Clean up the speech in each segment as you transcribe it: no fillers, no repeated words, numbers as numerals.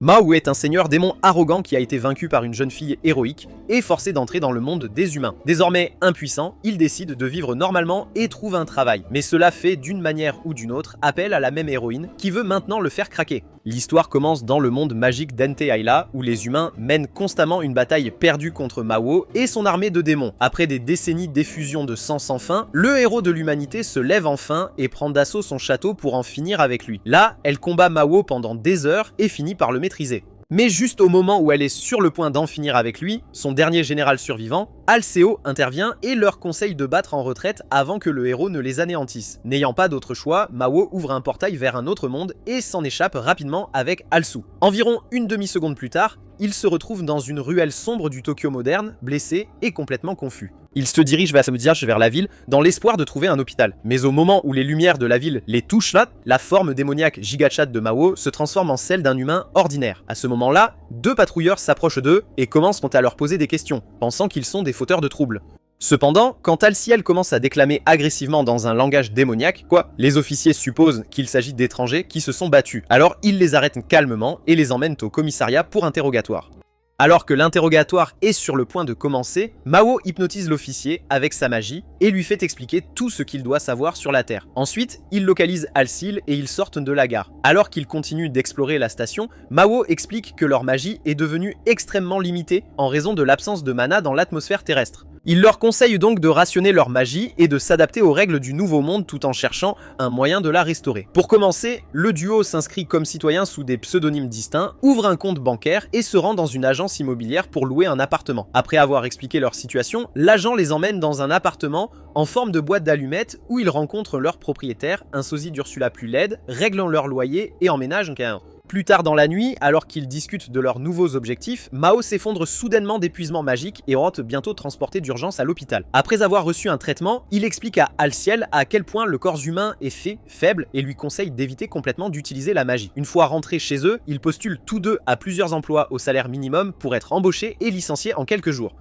Mao est un seigneur démon arrogant qui a été vaincu par une jeune fille héroïque et forcé d'entrer dans le monde des humains. Désormais impuissant, il décide de vivre normalement et trouve un travail. Mais cela fait d'une manière ou d'une autre appel à la même héroïne qui veut maintenant le faire craquer. L'histoire commence dans le monde magique d'Ente Ayla où les humains mènent constamment une bataille perdue contre Mao et son armée de démons. Après des décennies d'effusion de sang sans fin, le héros de l'humanité se lève enfin et prend d'assaut son château pour en finir avec lui. Là, elle combat Mao pendant des heures et finit par le maîtriser. Mais juste au moment où elle est sur le point d'en finir avec lui, son dernier général survivant, Alceo, intervient et leur conseille de battre en retraite avant que le héros ne les anéantisse. N'ayant pas d'autre choix, Mao ouvre un portail vers un autre monde et s'en échappe rapidement avec Alsu. Environ une demi-seconde plus tard, il se retrouve dans une ruelle sombre du Tokyo moderne, blessé et complètement confus. Il se dirige vers la ville dans l'espoir de trouver un hôpital. Mais au moment où les lumières de la ville les touchent là, la forme démoniaque gigachat de Mao se transforme en celle d'un humain ordinaire. À ce moment-là, deux patrouilleurs s'approchent d'eux et commencent à leur poser des questions, pensant qu'ils sont des fauteurs de troubles. Cependant, quand Alciel commence à déclamer agressivement dans un langage démoniaque, les officiers supposent qu'il s'agit d'étrangers qui se sont battus. Alors ils les arrêtent calmement et les emmènent au commissariat pour interrogatoire. Alors que l'interrogatoire est sur le point de commencer, Mao hypnotise l'officier avec sa magie et lui fait expliquer tout ce qu'il doit savoir sur la Terre. Ensuite, il localise Alcil et ils sortent de la gare. Alors qu'ils continuent d'explorer la station, Mao explique que leur magie est devenue extrêmement limitée en raison de l'absence de mana dans l'atmosphère terrestre. Il leur conseille donc de rationner leur magie et de s'adapter aux règles du nouveau monde tout en cherchant un moyen de la restaurer. Pour commencer, le duo s'inscrit comme citoyen sous des pseudonymes distincts, ouvre un compte bancaire et se rend dans une agence immobilière pour louer un appartement. Après avoir expliqué leur situation, l'agent les emmène dans un appartement en forme de boîte d'allumettes où ils rencontrent leur propriétaire, un sosie d'Ursula plus laide, réglant leur loyer et emménagent un. Plus tard dans la nuit, alors qu'ils discutent de leurs nouveaux objectifs, Mao s'effondre soudainement d'épuisement magique et rentre bientôt transporté d'urgence à l'hôpital. Après avoir reçu un traitement, il explique à Alciel à quel point le corps humain est faible et lui conseille d'éviter complètement d'utiliser la magie. Une fois rentrés chez eux, ils postulent tous deux à plusieurs emplois au salaire minimum pour être embauchés et licenciés en quelques jours.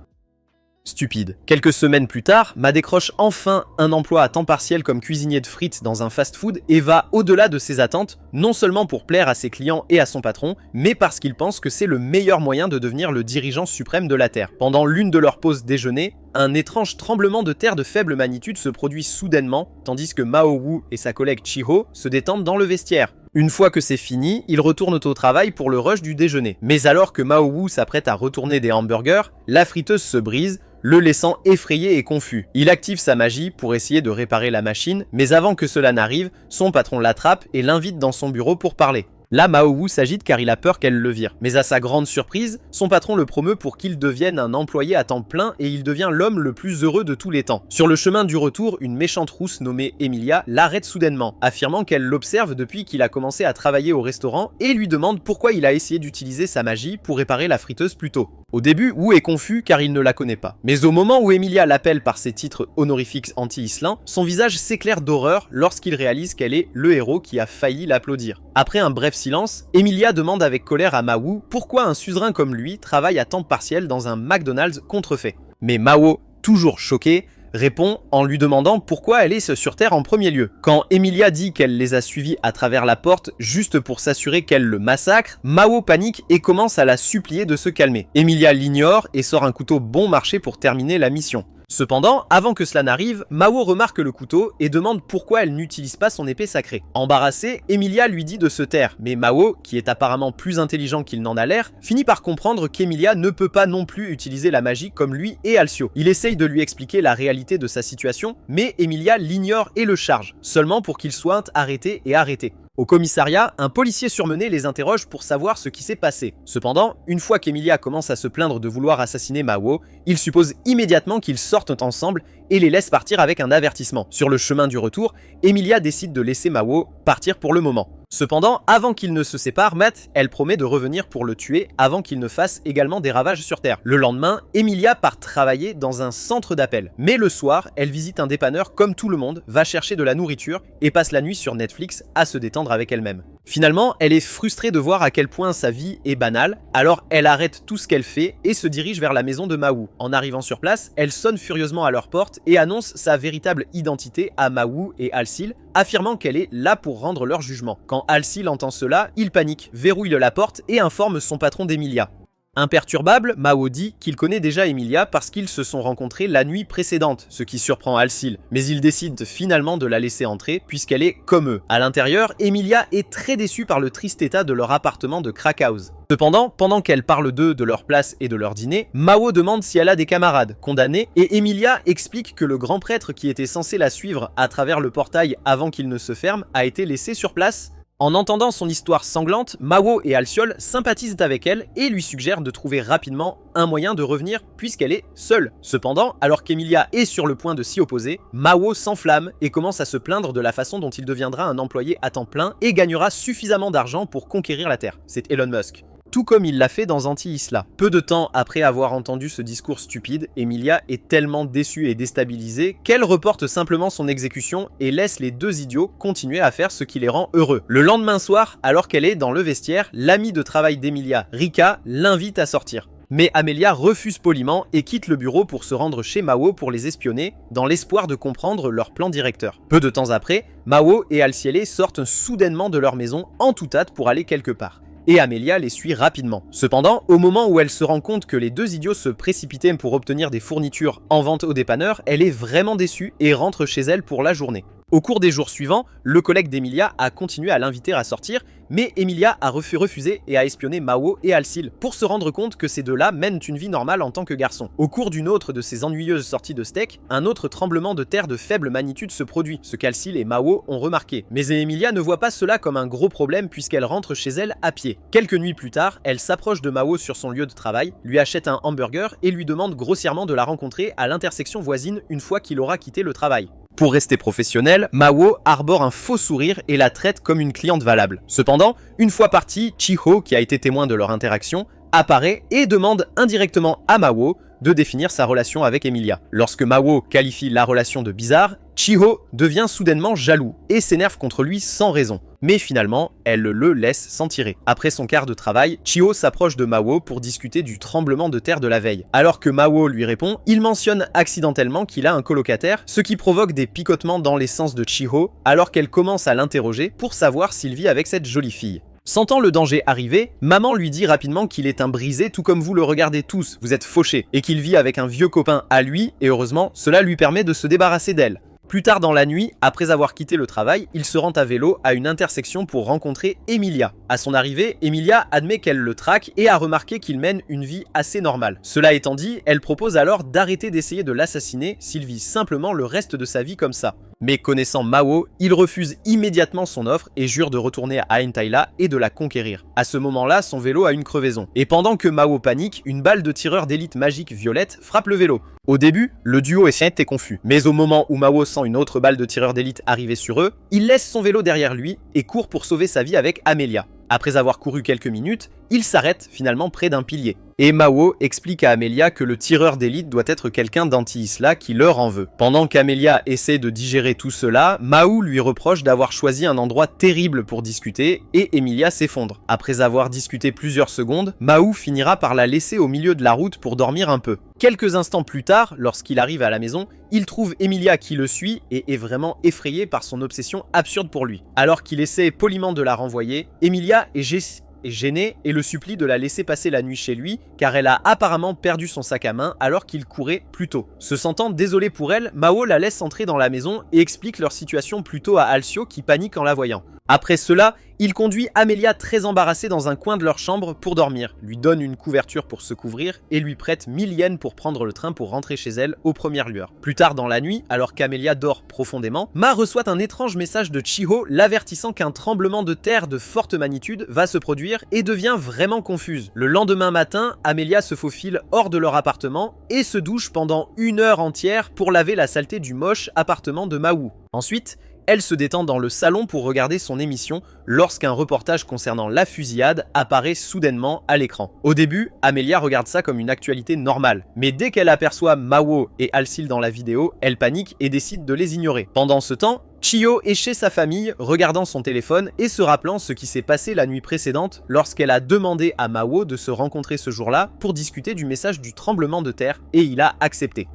Stupide. Quelques semaines plus tard, Ma décroche enfin un emploi à temps partiel comme cuisinier de frites dans un fast-food et va au-delà de ses attentes, non seulement pour plaire à ses clients et à son patron, mais parce qu'il pense que c'est le meilleur moyen de devenir le dirigeant suprême de la Terre. Pendant l'une de leurs pauses déjeuner, un étrange tremblement de terre de faible magnitude se produit soudainement, tandis que Mao Wu et sa collègue Chiho se détendent dans le vestiaire. Une fois que c'est fini, ils retournent au travail pour le rush du déjeuner. Mais alors que Mao Wu s'apprête à retourner des hamburgers, la friteuse se brise, le laissant effrayé et confus. Il active sa magie pour essayer de réparer la machine, mais avant que cela n'arrive, son patron l'attrape et l'invite dans son bureau pour parler. Là, Mao Wu s'agite car il a peur qu'elle le vire. Mais à sa grande surprise, son patron le promeut pour qu'il devienne un employé à temps plein et il devient l'homme le plus heureux de tous les temps. Sur le chemin du retour, une méchante rousse nommée Emilia l'arrête soudainement, affirmant qu'elle l'observe depuis qu'il a commencé à travailler au restaurant et lui demande pourquoi il a essayé d'utiliser sa magie pour réparer la friteuse plus tôt. Au début, Wu est confus car il ne la connaît pas. Mais au moment où Emilia l'appelle par ses titres honorifiques anti-Islin, son visage s'éclaire d'horreur lorsqu'il réalise qu'elle est le héros qui a failli l'applaudir. Après un bref silence, Emilia demande avec colère à Mao pourquoi un suzerain comme lui travaille à temps partiel dans un McDonald's contrefait. Mais Mao, toujours choqué, répond en lui demandant pourquoi elle est sur Terre en premier lieu. Quand Emilia dit qu'elle les a suivis à travers la porte juste pour s'assurer qu'elle le massacre, Mao panique et commence à la supplier de se calmer. Emilia l'ignore et sort un couteau bon marché pour terminer la mission. Cependant, avant que cela n'arrive, Mao remarque le couteau et demande pourquoi elle n'utilise pas son épée sacrée. Embarrassée, Emilia lui dit de se taire, mais Mao, qui est apparemment plus intelligent qu'il n'en a l'air, finit par comprendre qu'Emilia ne peut pas non plus utiliser la magie comme lui et Alcio. Il essaye de lui expliquer la réalité de sa situation, mais Emilia l'ignore et le charge, seulement pour qu'il soit arrêté et arrêté. Au commissariat, un policier surmené les interroge pour savoir ce qui s'est passé. Cependant, une fois qu'Emilia commence à se plaindre de vouloir assassiner Mao, il suppose immédiatement qu'ils sortent ensemble et les laisse partir avec un avertissement. Sur le chemin du retour, Emilia décide de laisser Mao partir pour le moment. Cependant, avant qu'ils ne se séparent, elle promet de revenir pour le tuer avant qu'il ne fasse également des ravages sur Terre. Le lendemain, Emilia part travailler dans un centre d'appel. Mais le soir, elle visite un dépanneur comme tout le monde, va chercher de la nourriture et passe la nuit sur Netflix à se détendre avec elle-même. Finalement, elle est frustrée de voir à quel point sa vie est banale, alors elle arrête tout ce qu'elle fait et se dirige vers la maison de Mahwoo. En arrivant sur place, elle sonne furieusement à leur porte et annonce sa véritable identité à Mahwoo et Alsil, affirmant qu'elle est là pour rendre leur jugement. Quand Alsil entend cela, il panique, verrouille la porte et informe son patron d'Emilia. Imperturbable, Mahwoo dit qu'il connaît déjà Emilia parce qu'ils se sont rencontrés la nuit précédente, ce qui surprend Alsil, mais il décide finalement de la laisser entrer puisqu'elle est comme eux. À l'intérieur, Emilia est très déçue par le triste état de leur appartement de crack house. Cependant, pendant qu'elle parle d'eux, de leur place et de leur dîner, Mahwoo demande si elle a des camarades condamnés et Emilia explique que le grand prêtre qui était censé la suivre à travers le portail avant qu'il ne se ferme a été laissé sur place. En entendant son histoire sanglante, Mahwoo et Alciol sympathisent avec elle et lui suggèrent de trouver rapidement un moyen de revenir puisqu'elle est seule. Cependant, alors qu'Emilia est sur le point de s'y opposer, Mahwoo s'enflamme et commence à se plaindre de la façon dont il deviendra un employé à temps plein et gagnera suffisamment d'argent pour conquérir la Terre. C'est Elon Musk. Tout comme il l'a fait dans Anti-Isla. Peu de temps après avoir entendu ce discours stupide, Emilia est tellement déçue et déstabilisée qu'elle reporte simplement son exécution et laisse les deux idiots continuer à faire ce qui les rend heureux. Le lendemain soir, alors qu'elle est dans le vestiaire, l'amie de travail d'Emilia, Rika, l'invite à sortir. Mais Amelia refuse poliment et quitte le bureau pour se rendre chez Mahwoo pour les espionner, dans l'espoir de comprendre leur plan directeur. Peu de temps après, Mahwoo et Alciele sortent soudainement de leur maison en toute hâte pour aller quelque part. Et Amelia les suit rapidement. Cependant, au moment où elle se rend compte que les deux idiots se précipitaient pour obtenir des fournitures en vente au dépanneur, elle est vraiment déçue et rentre chez elle pour la journée. Au cours des jours suivants, le collègue d'Emilia a continué à l'inviter à sortir, mais Emilia a refusé et a espionné Mahwoo et Alsil pour se rendre compte que ces deux-là mènent une vie normale en tant que garçons. Au cours d'une autre de ces ennuyeuses sorties de steak, un autre tremblement de terre de faible magnitude se produit, ce qu'Alsil et Mahwoo ont remarqué. Mais Emilia ne voit pas cela comme un gros problème puisqu'elle rentre chez elle à pied. Quelques nuits plus tard, elle s'approche de Mahwoo sur son lieu de travail, lui achète un hamburger et lui demande grossièrement de la rencontrer à l'intersection voisine une fois qu'il aura quitté le travail. Pour rester professionnel, Mahwoo arbore un faux sourire et la traite comme une cliente valable. Cependant, une fois parti, Chiho, qui a été témoin de leur interaction, apparaît et demande indirectement à Mahwoo de définir sa relation avec Emilia. Lorsque Mahwoo qualifie la relation de bizarre, Chiho devient soudainement jaloux et s'énerve contre lui sans raison. Mais finalement, elle le laisse s'en tirer. Après son quart de travail, Chiho s'approche de Mahwoo pour discuter du tremblement de terre de la veille. Alors que Mahwoo lui répond, il mentionne accidentellement qu'il a un colocataire, ce qui provoque des picotements dans les sens de Chiho, alors qu'elle commence à l'interroger pour savoir s'il vit avec cette jolie fille. Sentant le danger arriver, maman lui dit rapidement qu'il est un brisé tout comme vous le regardez tous, vous êtes fauchés, et qu'il vit avec un vieux copain à lui, et heureusement, cela lui permet de se débarrasser d'elle. Plus tard dans la nuit, après avoir quitté le travail, il se rend à vélo à une intersection pour rencontrer Emilia. À son arrivée, Emilia admet qu'elle le traque et a remarqué qu'il mène une vie assez normale. Cela étant dit, elle propose alors d'arrêter d'essayer de l'assassiner s'il vit simplement le reste de sa vie comme ça. Mais connaissant Mahwoo, il refuse immédiatement son offre et jure de retourner à Aintaila et de la conquérir. À ce moment-là, son vélo a une crevaison. Et pendant que Mahwoo panique, une balle de tireur d'élite magique violette frappe le vélo. Au début, le duo est confus. Mais au moment où Mahwoo sent une autre balle de tireur d'élite arriver sur eux, il laisse son vélo derrière lui et court pour sauver sa vie avec Amelia. Après avoir couru quelques minutes, il s'arrête finalement près d'un pilier. Et Mahwoo explique à Amelia que le tireur d'élite doit être quelqu'un d'Anti-Isla qui leur en veut. Pendant qu'Amelia essaie de digérer tout cela, Mahwoo lui reproche d'avoir choisi un endroit terrible pour discuter et Emilia s'effondre. Après avoir discuté plusieurs secondes, Mahwoo finira par la laisser au milieu de la route pour dormir un peu. Quelques instants plus tard, lorsqu'il arrive à la maison, il trouve Emilia qui le suit et est vraiment effrayé par son obsession absurde pour lui. Alors qu'il essaie poliment de la renvoyer, Emilia est gênée et le supplie de la laisser passer la nuit chez lui car elle a apparemment perdu son sac à main alors qu'il courait plus tôt. Se sentant désolé pour elle, Mahwoo la laisse entrer dans la maison et explique leur situation plutôt à Alcio qui panique en la voyant. Après cela, il conduit Amelia très embarrassée dans un coin de leur chambre pour dormir, lui donne une couverture pour se couvrir et lui prête 1000 yens pour prendre le train pour rentrer chez elle aux premières lueurs. Plus tard dans la nuit, alors qu'Amelia dort profondément, Ma reçoit un étrange message de Chiho l'avertissant qu'un tremblement de terre de forte magnitude va se produire et devient vraiment confuse. Le lendemain matin, Amelia se faufile hors de leur appartement et se douche pendant 1 heure entière pour laver la saleté du moche appartement de Mahwoo. Ensuite, elle se détend dans le salon pour regarder son émission lorsqu'un reportage concernant la fusillade apparaît soudainement à l'écran. Au début, Amelia regarde ça comme une actualité normale, mais dès qu'elle aperçoit Mahwoo et Alsil dans la vidéo, elle panique et décide de les ignorer. Pendant ce temps, Chiyo est chez sa famille, regardant son téléphone et se rappelant ce qui s'est passé la nuit précédente lorsqu'elle a demandé à Mao de se rencontrer ce jour-là pour discuter du message du tremblement de terre et il a accepté.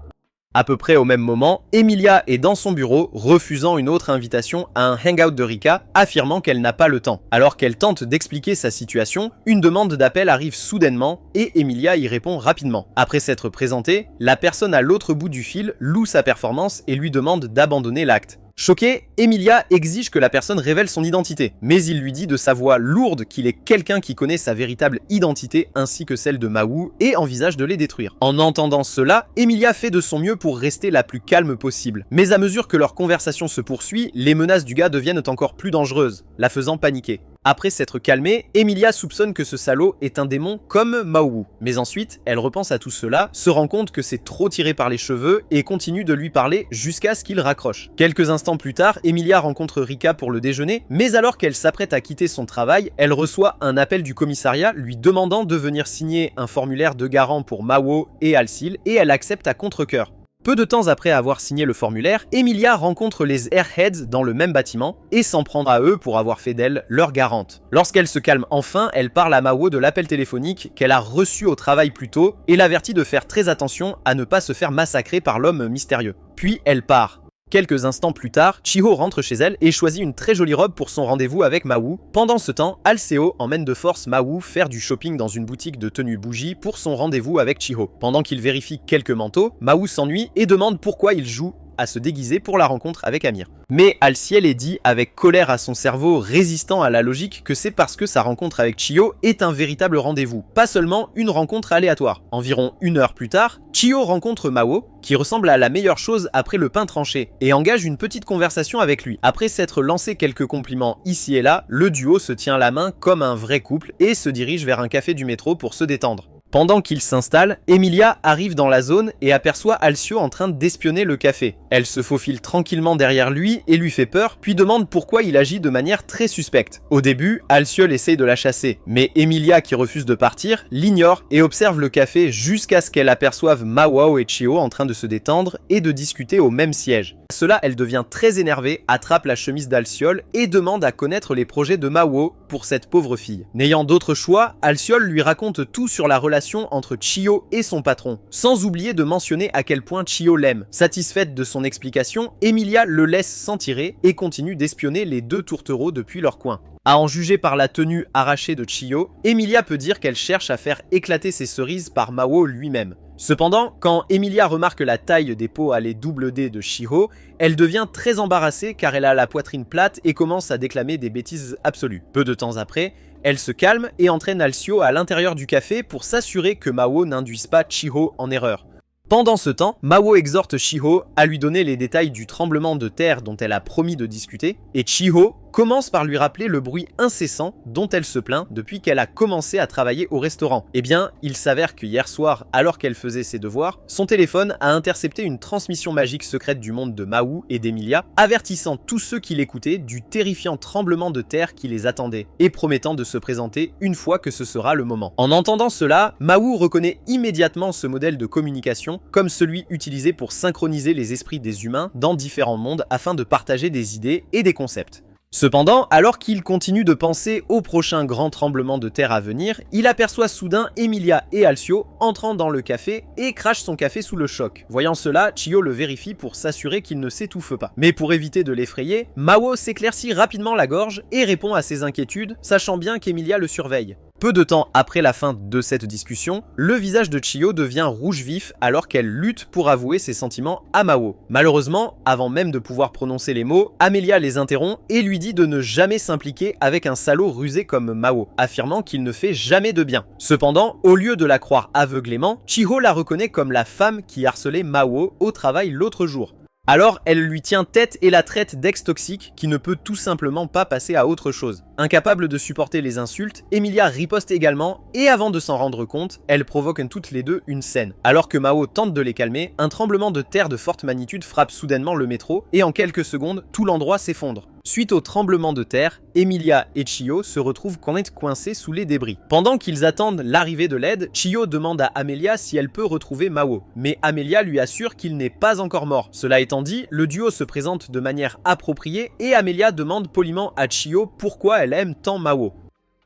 À peu près au même moment, Emilia est dans son bureau, refusant une autre invitation à un hangout de Rika, affirmant qu'elle n'a pas le temps. Alors qu'elle tente d'expliquer sa situation, une demande d'appel arrive soudainement et Emilia y répond rapidement. Après s'être présentée, la personne à l'autre bout du fil loue sa performance et lui demande d'abandonner l'acte. Choquée, Emilia exige que la personne révèle son identité, mais il lui dit de sa voix lourde qu'il est quelqu'un qui connaît sa véritable identité ainsi que celle de Mao et envisage de les détruire. En entendant cela, Emilia fait de son mieux pour rester la plus calme possible. Mais à mesure que leur conversation se poursuit, les menaces du gars deviennent encore plus dangereuses, la faisant paniquer. Après s'être calmée, Emilia soupçonne que ce salaud est un démon comme Mao. Mais ensuite, elle repense à tout cela, se rend compte que c'est trop tiré par les cheveux et continue de lui parler jusqu'à ce qu'il raccroche. Quelques instants plus tard, Emilia rencontre Rika pour le déjeuner, mais alors qu'elle s'apprête à quitter son travail, elle reçoit un appel du commissariat lui demandant de venir signer un formulaire de garant pour Mao et Alcil et elle accepte à contre-cœur. Peu de temps après avoir signé le formulaire, Emilia rencontre les Airheads dans le même bâtiment et s'en prend à eux pour avoir fait d'elle leur garante. Lorsqu'elle se calme enfin, elle parle à Mao de l'appel téléphonique qu'elle a reçu au travail plus tôt et l'avertit de faire très attention à ne pas se faire massacrer par l'homme mystérieux. Puis elle part. Quelques instants plus tard, Chiho rentre chez elle et choisit une très jolie robe pour son rendez-vous avec Mao. Pendant ce temps, Alceo emmène de force Mao faire du shopping dans une boutique de tenues bougies pour son rendez-vous avec Chiho. Pendant qu'il vérifie quelques manteaux, Mao s'ennuie et demande pourquoi il joue à se déguiser pour la rencontre avec Amir. Mais Alciel est dit avec colère à son cerveau résistant à la logique que c'est parce que sa rencontre avec Chiyo est un véritable rendez-vous, pas seulement une rencontre aléatoire. Environ 1 heure plus tard, Chiyo rencontre Mao, qui ressemble à la meilleure chose après le pain tranché, et engage une petite conversation avec lui. Après s'être lancé quelques compliments ici et là, le duo se tient la main comme un vrai couple et se dirige vers un café du métro pour se détendre. Pendant qu'il s'installe, Emilia arrive dans la zone et aperçoit Alcio en train d'espionner le café. Elle se faufile tranquillement derrière lui et lui fait peur, puis demande pourquoi il agit de manière très suspecte. Au début, Alciol essaye de la chasser, mais Emilia, qui refuse de partir, l'ignore et observe le café jusqu'à ce qu'elle aperçoive Mao et Chiyo en train de se détendre et de discuter au même siège. À cela, elle devient très énervée, attrape la chemise d'Alciol et demande à connaître les projets de Mao pour cette pauvre fille. N'ayant d'autre choix, Alciol lui raconte tout sur la relation entre Chiyo et son patron, sans oublier de mentionner à quel point Chiyo l'aime. Satisfaite de son explication, Emilia le laisse s'en tirer et continue d'espionner les deux tourtereaux depuis leur coin. À en juger par la tenue arrachée de Chiyo, Emilia peut dire qu'elle cherche à faire éclater ses cerises par Mao lui-même. Cependant, quand Emilia remarque la taille des pots à lait double D de Chiho, elle devient très embarrassée car elle a la poitrine plate et commence à déclamer des bêtises absolues. Peu de temps après, elle se calme et entraîne Alcio à l'intérieur du café pour s'assurer que Mao n'induise pas Chiho en erreur. Pendant ce temps, Mao exhorte Chiho à lui donner les détails du tremblement de terre dont elle a promis de discuter, et Chiho commence par lui rappeler le bruit incessant dont elle se plaint depuis qu'elle a commencé à travailler au restaurant. Eh bien, il s'avère que hier soir, alors qu'elle faisait ses devoirs, son téléphone a intercepté une transmission magique secrète du monde de Mao et d'Emilia, avertissant tous ceux qui l'écoutaient du terrifiant tremblement de terre qui les attendait, et promettant de se présenter une fois que ce sera le moment. En entendant cela, Mao reconnaît immédiatement ce modèle de communication comme celui utilisé pour synchroniser les esprits des humains dans différents mondes afin de partager des idées et des concepts. Cependant, alors qu'il continue de penser au prochain grand tremblement de terre à venir, il aperçoit soudain Emilia et Alcio entrant dans le café et crache son café sous le choc. Voyant cela, Chiyo le vérifie pour s'assurer qu'il ne s'étouffe pas. Mais pour éviter de l'effrayer, Mao s'éclaircit rapidement la gorge et répond à ses inquiétudes, sachant bien qu'Emilia le surveille. Peu de temps après la fin de cette discussion, le visage de Chiyo devient rouge vif alors qu'elle lutte pour avouer ses sentiments à Mao. Malheureusement, avant même de pouvoir prononcer les mots, Amelia les interrompt et lui dit de ne jamais s'impliquer avec un salaud rusé comme Mao, affirmant qu'il ne fait jamais de bien. Cependant, au lieu de la croire aveuglément, Chiho la reconnaît comme la femme qui harcelait Mao au travail l'autre jour. Alors, elle lui tient tête et la traite d'ex-toxique qui ne peut tout simplement pas passer à autre chose. Incapable de supporter les insultes, Emilia riposte également et avant de s'en rendre compte, elles provoquent toutes les deux une scène. Alors que Mao tente de les calmer, un tremblement de terre de forte magnitude frappe soudainement le métro et en quelques secondes, tout l'endroit s'effondre. Suite au tremblement de terre, Emilia et Chiyo se retrouvent coincés sous les débris. Pendant qu'ils attendent l'arrivée de l'aide, Chiyo demande à Amelia si elle peut retrouver Mao. Mais Amelia lui assure qu'il n'est pas encore mort. Cela étant dit, le duo se présente de manière appropriée et Amelia demande poliment à Chiyo pourquoi elle aime tant Mao.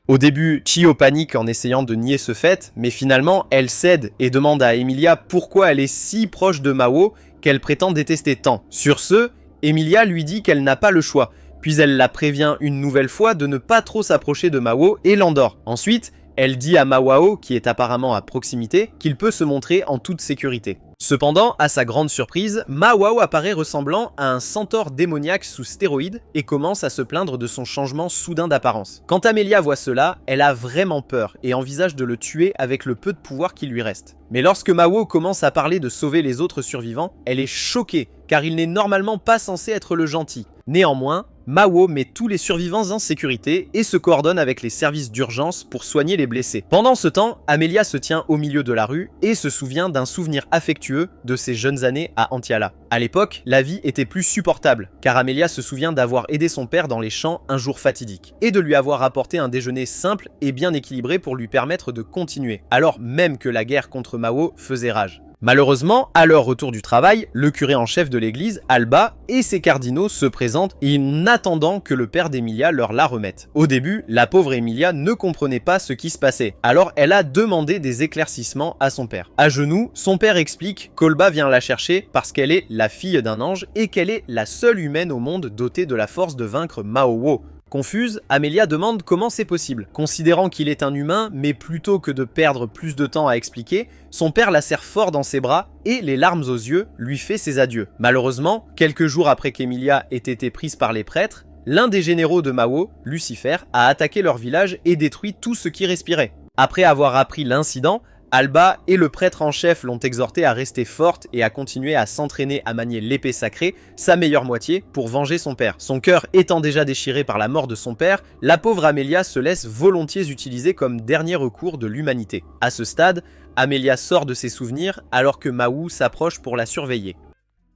Au début, Chiyo panique en essayant de nier ce fait, mais finalement, elle cède et demande à Emilia pourquoi elle est si proche de Mao qu'elle prétend détester tant. Sur ce, Emilia lui dit qu'elle n'a pas le choix, puis elle la prévient une nouvelle fois de ne pas trop s'approcher de Mao et l'endort. Ensuite, elle dit à Mawao, qui est apparemment à proximité, qu'il peut se montrer en toute sécurité. Cependant, à sa grande surprise, Mawao apparaît ressemblant à un centaure démoniaque sous stéroïdes et commence à se plaindre de son changement soudain d'apparence. Quand Amelia voit cela, elle a vraiment peur et envisage de le tuer avec le peu de pouvoir qui lui reste. Mais lorsque Mao commence à parler de sauver les autres survivants, elle est choquée car il n'est normalement pas censé être le gentil. Néanmoins, Mao met tous les survivants en sécurité et se coordonne avec les services d'urgence pour soigner les blessés. Pendant ce temps, Amelia se tient au milieu de la rue et se souvient d'un souvenir affectueux de ses jeunes années à Antiala. À l'époque, la vie était plus supportable, car Amelia se souvient d'avoir aidé son père dans les champs un jour fatidique, et de lui avoir apporté un déjeuner simple et bien équilibré pour lui permettre de continuer, alors même que la guerre contre Mao faisait rage. Malheureusement, à leur retour du travail, le curé en chef de l'église, Alba, et ses cardinaux se présentent en attendant que le père d'Emilia leur la remette. Au début, la pauvre Emilia ne comprenait pas ce qui se passait, alors elle a demandé des éclaircissements à son père. À genoux, son père explique qu'Olba vient la chercher parce qu'elle est la fille d'un ange et qu'elle est la seule humaine au monde dotée de la force de vaincre Mao. Confuse, Amelia demande comment c'est possible. Considérant qu'il est un humain, mais plutôt que de perdre plus de temps à expliquer, son père la serre fort dans ses bras et, les larmes aux yeux, lui fait ses adieux. Malheureusement, quelques jours après qu'Emilia ait été prise par les prêtres, l'un des généraux de Mao, Lucifer, a attaqué leur village et détruit tout ce qui respirait. Après avoir appris l'incident, Alba et le prêtre en chef l'ont exhortée à rester forte et à continuer à s'entraîner à manier l'épée sacrée, sa meilleure moitié, pour venger son père. Son cœur étant déjà déchiré par la mort de son père, la pauvre Amelia se laisse volontiers utiliser comme dernier recours de l'humanité. À ce stade, Amelia sort de ses souvenirs alors que Mao s'approche pour la surveiller.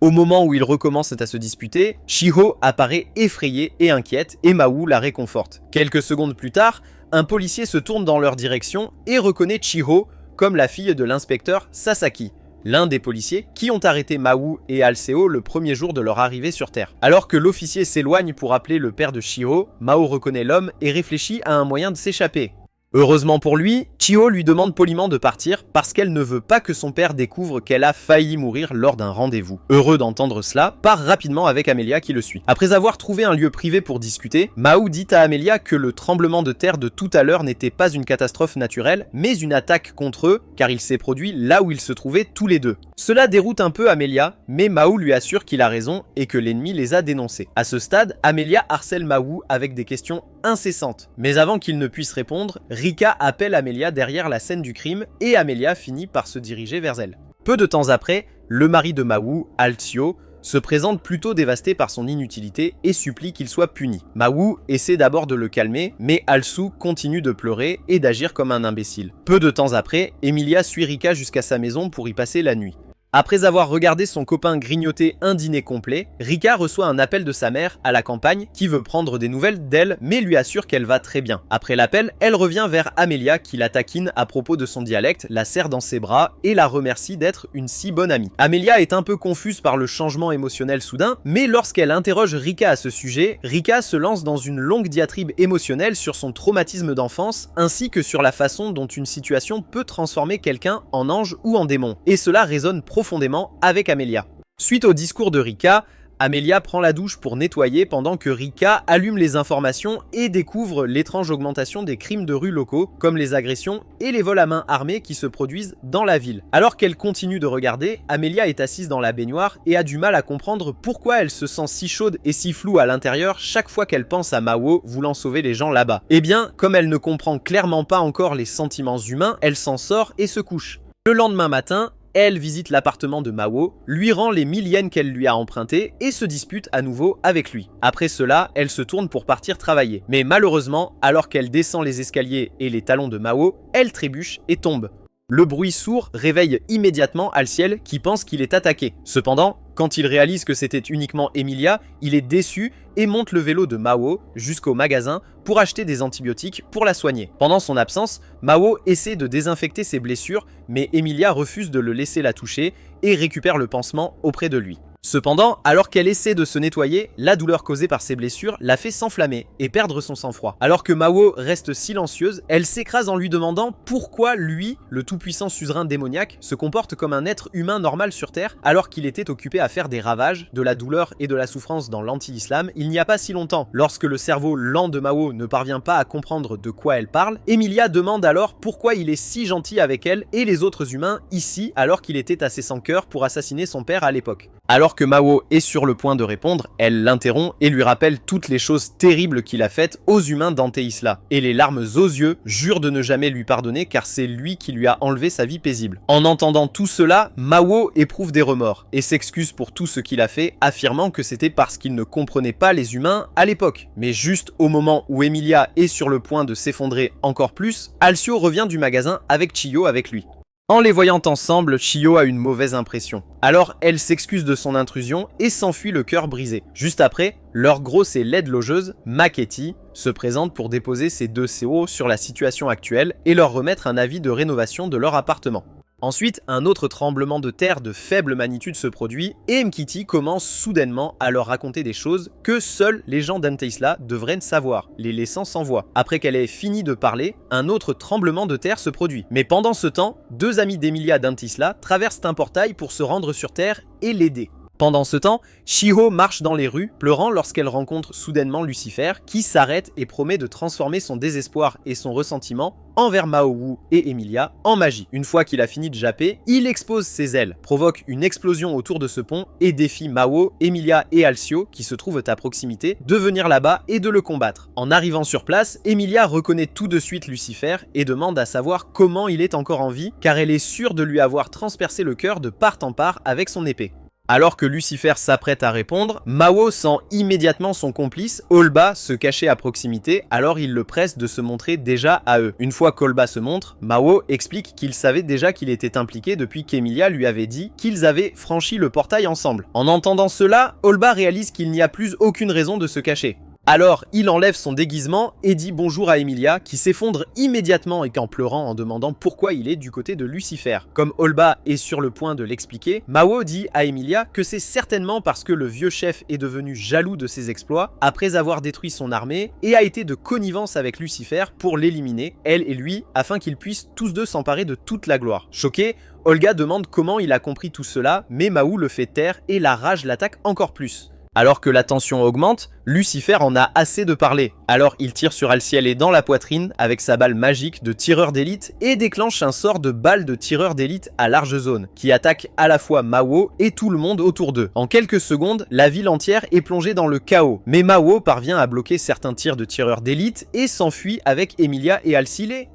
Au moment où ils recommencent à se disputer, Chiho apparaît effrayée et inquiète et Mao la réconforte. Quelques secondes plus tard, un policier se tourne dans leur direction et reconnaît Chiho comme la fille de l'inspecteur Sasaki, l'un des policiers qui ont arrêté Mao et Alceo le premier jour de leur arrivée sur Terre. Alors que l'officier s'éloigne pour appeler le père de Chiho, Mao reconnaît l'homme et réfléchit à un moyen de s'échapper. Heureusement pour lui, Chiho lui demande poliment de partir parce qu'elle ne veut pas que son père découvre qu'elle a failli mourir lors d'un rendez-vous. Heureux d'entendre cela, part rapidement avec Amelia qui le suit. Après avoir trouvé un lieu privé pour discuter, Mao dit à Amelia que le tremblement de terre de tout à l'heure n'était pas une catastrophe naturelle, mais une attaque contre eux, car il s'est produit là où ils se trouvaient tous les deux. Cela déroute un peu Amelia, mais Mao lui assure qu'il a raison et que l'ennemi les a dénoncés. À ce stade, Amelia harcèle Mao avec des questions incessantes. Mais avant qu'il ne puisse répondre, Rika appelle Amelia derrière la scène du crime et Amelia finit par se diriger vers elle. Peu de temps après, le mari de Mao, Alceo, se présente plutôt dévasté par son inutilité et supplie qu'il soit puni. Mao essaie d'abord de le calmer, mais Alsu continue de pleurer et d'agir comme un imbécile. Peu de temps après, Emilia suit Rika jusqu'à sa maison pour y passer la nuit. Après avoir regardé son copain grignoter un dîner complet, Rika reçoit un appel de sa mère à la campagne qui veut prendre des nouvelles d'elle mais lui assure qu'elle va très bien. Après l'appel, elle revient vers Amelia qui la taquine à propos de son dialecte, la serre dans ses bras et la remercie d'être une si bonne amie. Amelia est un peu confuse par le changement émotionnel soudain, mais lorsqu'elle interroge Rika à ce sujet, Rika se lance dans une longue diatribe émotionnelle sur son traumatisme d'enfance ainsi que sur la façon dont une situation peut transformer quelqu'un en ange ou en démon. Et cela résonne profondément avec Amelia. Suite au discours de Rika, Amelia prend la douche pour nettoyer pendant que Rika allume les informations et découvre l'étrange augmentation des crimes de rue locaux, comme les agressions et les vols à main armés qui se produisent dans la ville. Alors qu'elle continue de regarder, Amelia est assise dans la baignoire et a du mal à comprendre pourquoi elle se sent si chaude et si floue à l'intérieur chaque fois qu'elle pense à Mao voulant sauver les gens là-bas. Eh bien, comme elle ne comprend clairement pas encore les sentiments humains, elle s'en sort et se couche. Le lendemain matin, elle visite l'appartement de Mao, lui rend les 1000 yens qu'elle lui a empruntés et se dispute à nouveau avec lui. Après cela, elle se tourne pour partir travailler. Mais malheureusement, alors qu'elle descend les escaliers et les talons de Mao, elle trébuche et tombe. Le bruit sourd réveille immédiatement Alciel qui pense qu'il est attaqué. Cependant, quand il réalise que c'était uniquement Emilia, il est déçu et monte le vélo de Mao jusqu'au magasin pour acheter des antibiotiques pour la soigner. Pendant son absence, Mao essaie de désinfecter ses blessures, mais Emilia refuse de le laisser la toucher et récupère le pansement auprès de lui. Cependant, alors qu'elle essaie de se nettoyer, la douleur causée par ses blessures la fait s'enflammer et perdre son sang-froid. Alors que Mao reste silencieuse, elle s'écrase en lui demandant pourquoi lui, le tout-puissant suzerain démoniaque, se comporte comme un être humain normal sur Terre alors qu'il était occupé à faire des ravages, de la douleur et de la souffrance dans l'anti-islam il n'y a pas si longtemps. Lorsque le cerveau lent de Mao ne parvient pas à comprendre de quoi elle parle, Emilia demande alors pourquoi il est si gentil avec elle et les autres humains ici alors qu'il était assez sans cœur pour assassiner son père à l'époque. Alors que Mao est sur le point de répondre, elle l'interrompt et lui rappelle toutes les choses terribles qu'il a faites aux humains d'Anteisla. Et les larmes aux yeux jurent de ne jamais lui pardonner car c'est lui qui lui a enlevé sa vie paisible. En entendant tout cela, Mao éprouve des remords et s'excuse pour tout ce qu'il a fait, affirmant que c'était parce qu'il ne comprenait pas les humains à l'époque. Mais juste au moment où Emilia est sur le point de s'effondrer encore plus, Alcio revient du magasin avec Chiyo avec lui. En les voyant ensemble, Chiyo a une mauvaise impression. Alors elle s'excuse de son intrusion et s'enfuit le cœur brisé. Juste après, leur grosse et laide logeuse, Maketi, se présente pour déposer ses 2 CO sur la situation actuelle et leur remettre un avis de rénovation de leur appartement. Ensuite, un autre tremblement de terre de faible magnitude se produit et Mkiti commence soudainement à leur raconter des choses que seuls les gens d'Anteisla devraient savoir, les laissant sans voix. Après qu'elle ait fini de parler, un autre tremblement de terre se produit. Mais pendant ce temps, 2 amis d'Emilia d'Anteisla traversent un portail pour se rendre sur Terre et l'aider. Pendant ce temps, Chiho marche dans les rues, pleurant lorsqu'elle rencontre soudainement Lucifer, qui s'arrête et promet de transformer son désespoir et son ressentiment envers Mao Wu et Emilia en magie. Une fois qu'il a fini de japper, il expose ses ailes, provoque une explosion autour de ce pont et défie Mao, Emilia et Alcio, qui se trouvent à proximité, de venir là-bas et de le combattre. En arrivant sur place, Emilia reconnaît tout de suite Lucifer et demande à savoir comment il est encore en vie, car elle est sûre de lui avoir transpercé le cœur de part en part avec son épée. Alors que Lucifer s'apprête à répondre, Mao sent immédiatement son complice, Olba, se cacher à proximité, alors il le presse de se montrer déjà à eux. Une fois qu'Olba se montre, Mao explique qu'il savait déjà qu'il était impliqué depuis qu'Emilia lui avait dit qu'ils avaient franchi le portail ensemble. En entendant cela, Olba réalise qu'il n'y a plus aucune raison de se cacher. Alors, il enlève son déguisement et dit bonjour à Emilia, qui s'effondre immédiatement et qu'en pleurant en demandant pourquoi il est du côté de Lucifer. Comme Olba est sur le point de l'expliquer, Mao dit à Emilia que c'est certainement parce que le vieux chef est devenu jaloux de ses exploits après avoir détruit son armée et a été de connivence avec Lucifer pour l'éliminer, elle et lui, afin qu'ils puissent tous deux s'emparer de toute la gloire. Choqué, Olga demande comment il a compris tout cela, mais Mao le fait taire et la rage l'attaque encore plus. Alors que la tension augmente, Lucifer en a assez de parler. Alors il tire sur Alciel et dans la poitrine avec sa balle magique de tireur d'élite et déclenche un sort de balle de tireur d'élite à large zone qui attaque à la fois Mao et tout le monde autour d'eux. En quelques secondes, la ville entière est plongée dans le chaos, mais Mao parvient à bloquer certains tirs de tireurs d'élite et s'enfuit avec Emilia et Alcile.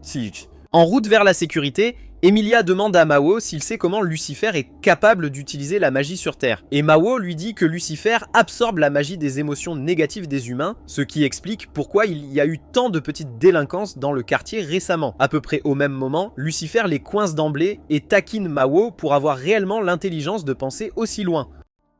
En route vers la sécurité, Emilia demande à Mao s'il sait comment Lucifer est capable d'utiliser la magie sur Terre. Et Mao lui dit que Lucifer absorbe la magie des émotions négatives des humains, ce qui explique pourquoi il y a eu tant de petites délinquances dans le quartier récemment. À peu près au même moment, Lucifer les coince d'emblée et taquine Mao pour avoir réellement l'intelligence de penser aussi loin.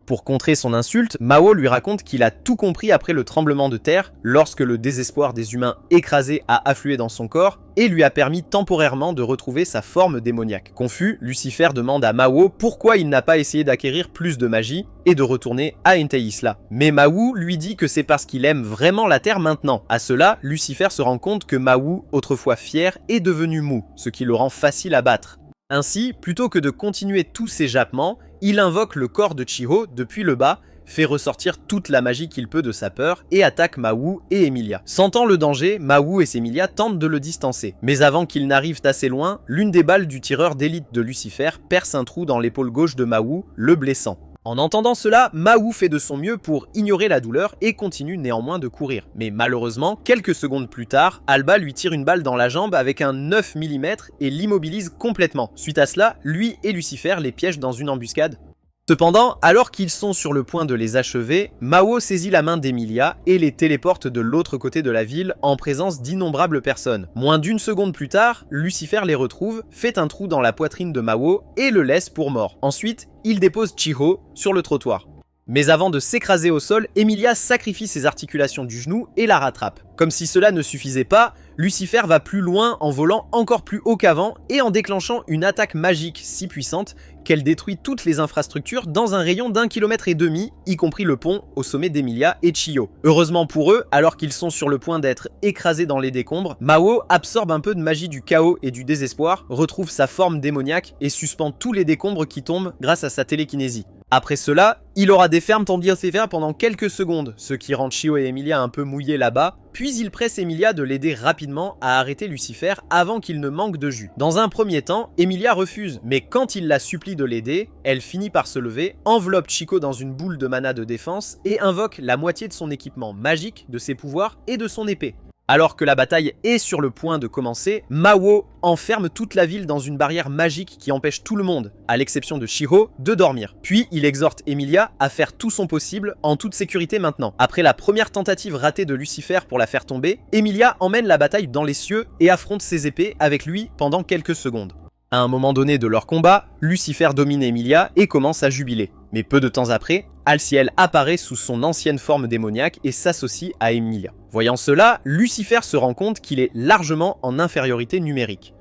Pour contrer son insulte, Mao lui raconte qu'il a tout compris après le tremblement de terre, lorsque le désespoir des humains écrasés a afflué dans son corps et lui a permis temporairement de retrouver sa forme démoniaque. Confus, Lucifer demande à Mao pourquoi il n'a pas essayé d'acquérir plus de magie et de retourner à Anteisla. Mais Mao lui dit que c'est parce qu'il aime vraiment la terre maintenant. À cela, Lucifer se rend compte que Mao, autrefois fier, est devenu mou, ce qui le rend facile à battre. Ainsi, plutôt que de continuer tous ses jappements, il invoque le corps de Chiho depuis le bas, fait ressortir toute la magie qu'il peut de sa peur et attaque Mao et Emilia. Sentant le danger, Mao et Emilia tentent de le distancer. Mais avant qu'ils n'arrivent assez loin, l'une des balles du tireur d'élite de Lucifer perce un trou dans l'épaule gauche de Mao, le blessant. En entendant cela, Mahou fait de son mieux pour ignorer la douleur et continue néanmoins de courir. Mais malheureusement, quelques secondes plus tard, Alba lui tire une balle dans la jambe avec un 9 mm et l'immobilise complètement. Suite à cela, lui et Lucifer les piègent dans une embuscade. Cependant, alors qu'ils sont sur le point de les achever, Mao saisit la main d'Emilia et les téléporte de l'autre côté de la ville en présence d'innombrables personnes. Moins d'une seconde plus tard, Lucifer les retrouve, fait un trou dans la poitrine de Mao et le laisse pour mort. Ensuite, il dépose Chiho sur le trottoir. Mais avant de s'écraser au sol, Emilia sacrifie ses articulations du genou et la rattrape. Comme si cela ne suffisait pas, Lucifer va plus loin en volant encore plus haut qu'avant et en déclenchant une attaque magique si puissante qu'elle détruit toutes les infrastructures dans un rayon d'1,5 km, y compris le pont au sommet d'Emilia et Chiyo. Heureusement pour eux, alors qu'ils sont sur le point d'être écrasés dans les décombres, Mao absorbe un peu de magie du chaos et du désespoir, retrouve sa forme démoniaque et suspend tous les décombres qui tombent grâce à sa télékinésie. Après cela, il aura des fermes sévères pendant quelques secondes, ce qui rend Chiyo et Emilia un peu mouillés là-bas, puis il presse Emilia de l'aider rapidement à arrêter Lucifer avant qu'il ne manque de jus. Dans un premier temps, Emilia refuse, mais quand il la supplie de l'aider, elle finit par se lever, enveloppe Chico dans une boule de mana de défense et invoque la moitié de son équipement magique, de ses pouvoirs et de son épée. Alors que la bataille est sur le point de commencer, Mao enferme toute la ville dans une barrière magique qui empêche tout le monde, à l'exception de Chiho, de dormir. Puis il exhorte Emilia à faire tout son possible en toute sécurité maintenant. Après la première tentative ratée de Lucifer pour la faire tomber, Emilia emmène la bataille dans les cieux et affronte ses épées avec lui pendant quelques secondes. À un moment donné de leur combat, Lucifer domine Emilia et commence à jubiler. Mais peu de temps après, Alciel apparaît sous son ancienne forme démoniaque et s'associe à Emilia. Voyant cela, Lucifer se rend compte qu'il est largement en infériorité numérique.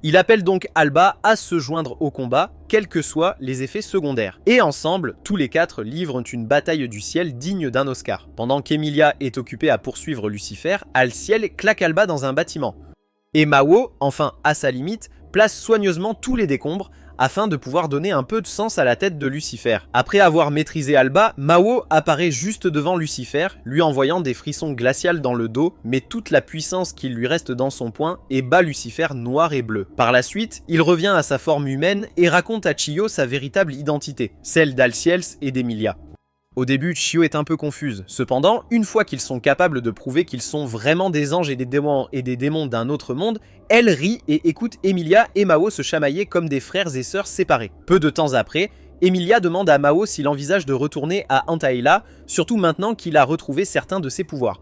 Il appelle donc Alba à se joindre au combat, quels que soient les effets secondaires. Et ensemble, tous les quatre livrent une bataille du ciel digne d'un Oscar. Pendant qu'Emilia est occupée à poursuivre Lucifer, Alciel claque Alba dans un bâtiment. Et Mao, enfin à sa limite, place soigneusement tous les décombres afin de pouvoir donner un peu de sens à la tête de Lucifer. Après avoir maîtrisé Alba, Mao apparaît juste devant Lucifer, lui envoyant des frissons glacials dans le dos, mais toute la puissance qu'il lui reste dans son poing et bat Lucifer noir et bleu. Par la suite, il revient à sa forme humaine et raconte à Chiyo sa véritable identité, celle d'Alciels et d'Emilia. Au début, Chiyo est un peu confuse. Cependant, une fois qu'ils sont capables de prouver qu'ils sont vraiment des anges et des démons d'un autre monde, elle rit et écoute Emilia et Mao se chamailler comme des frères et sœurs séparés. Peu de temps après, Emilia demande à Mao s'il envisage de retourner à Antaela, surtout maintenant qu'il a retrouvé certains de ses pouvoirs.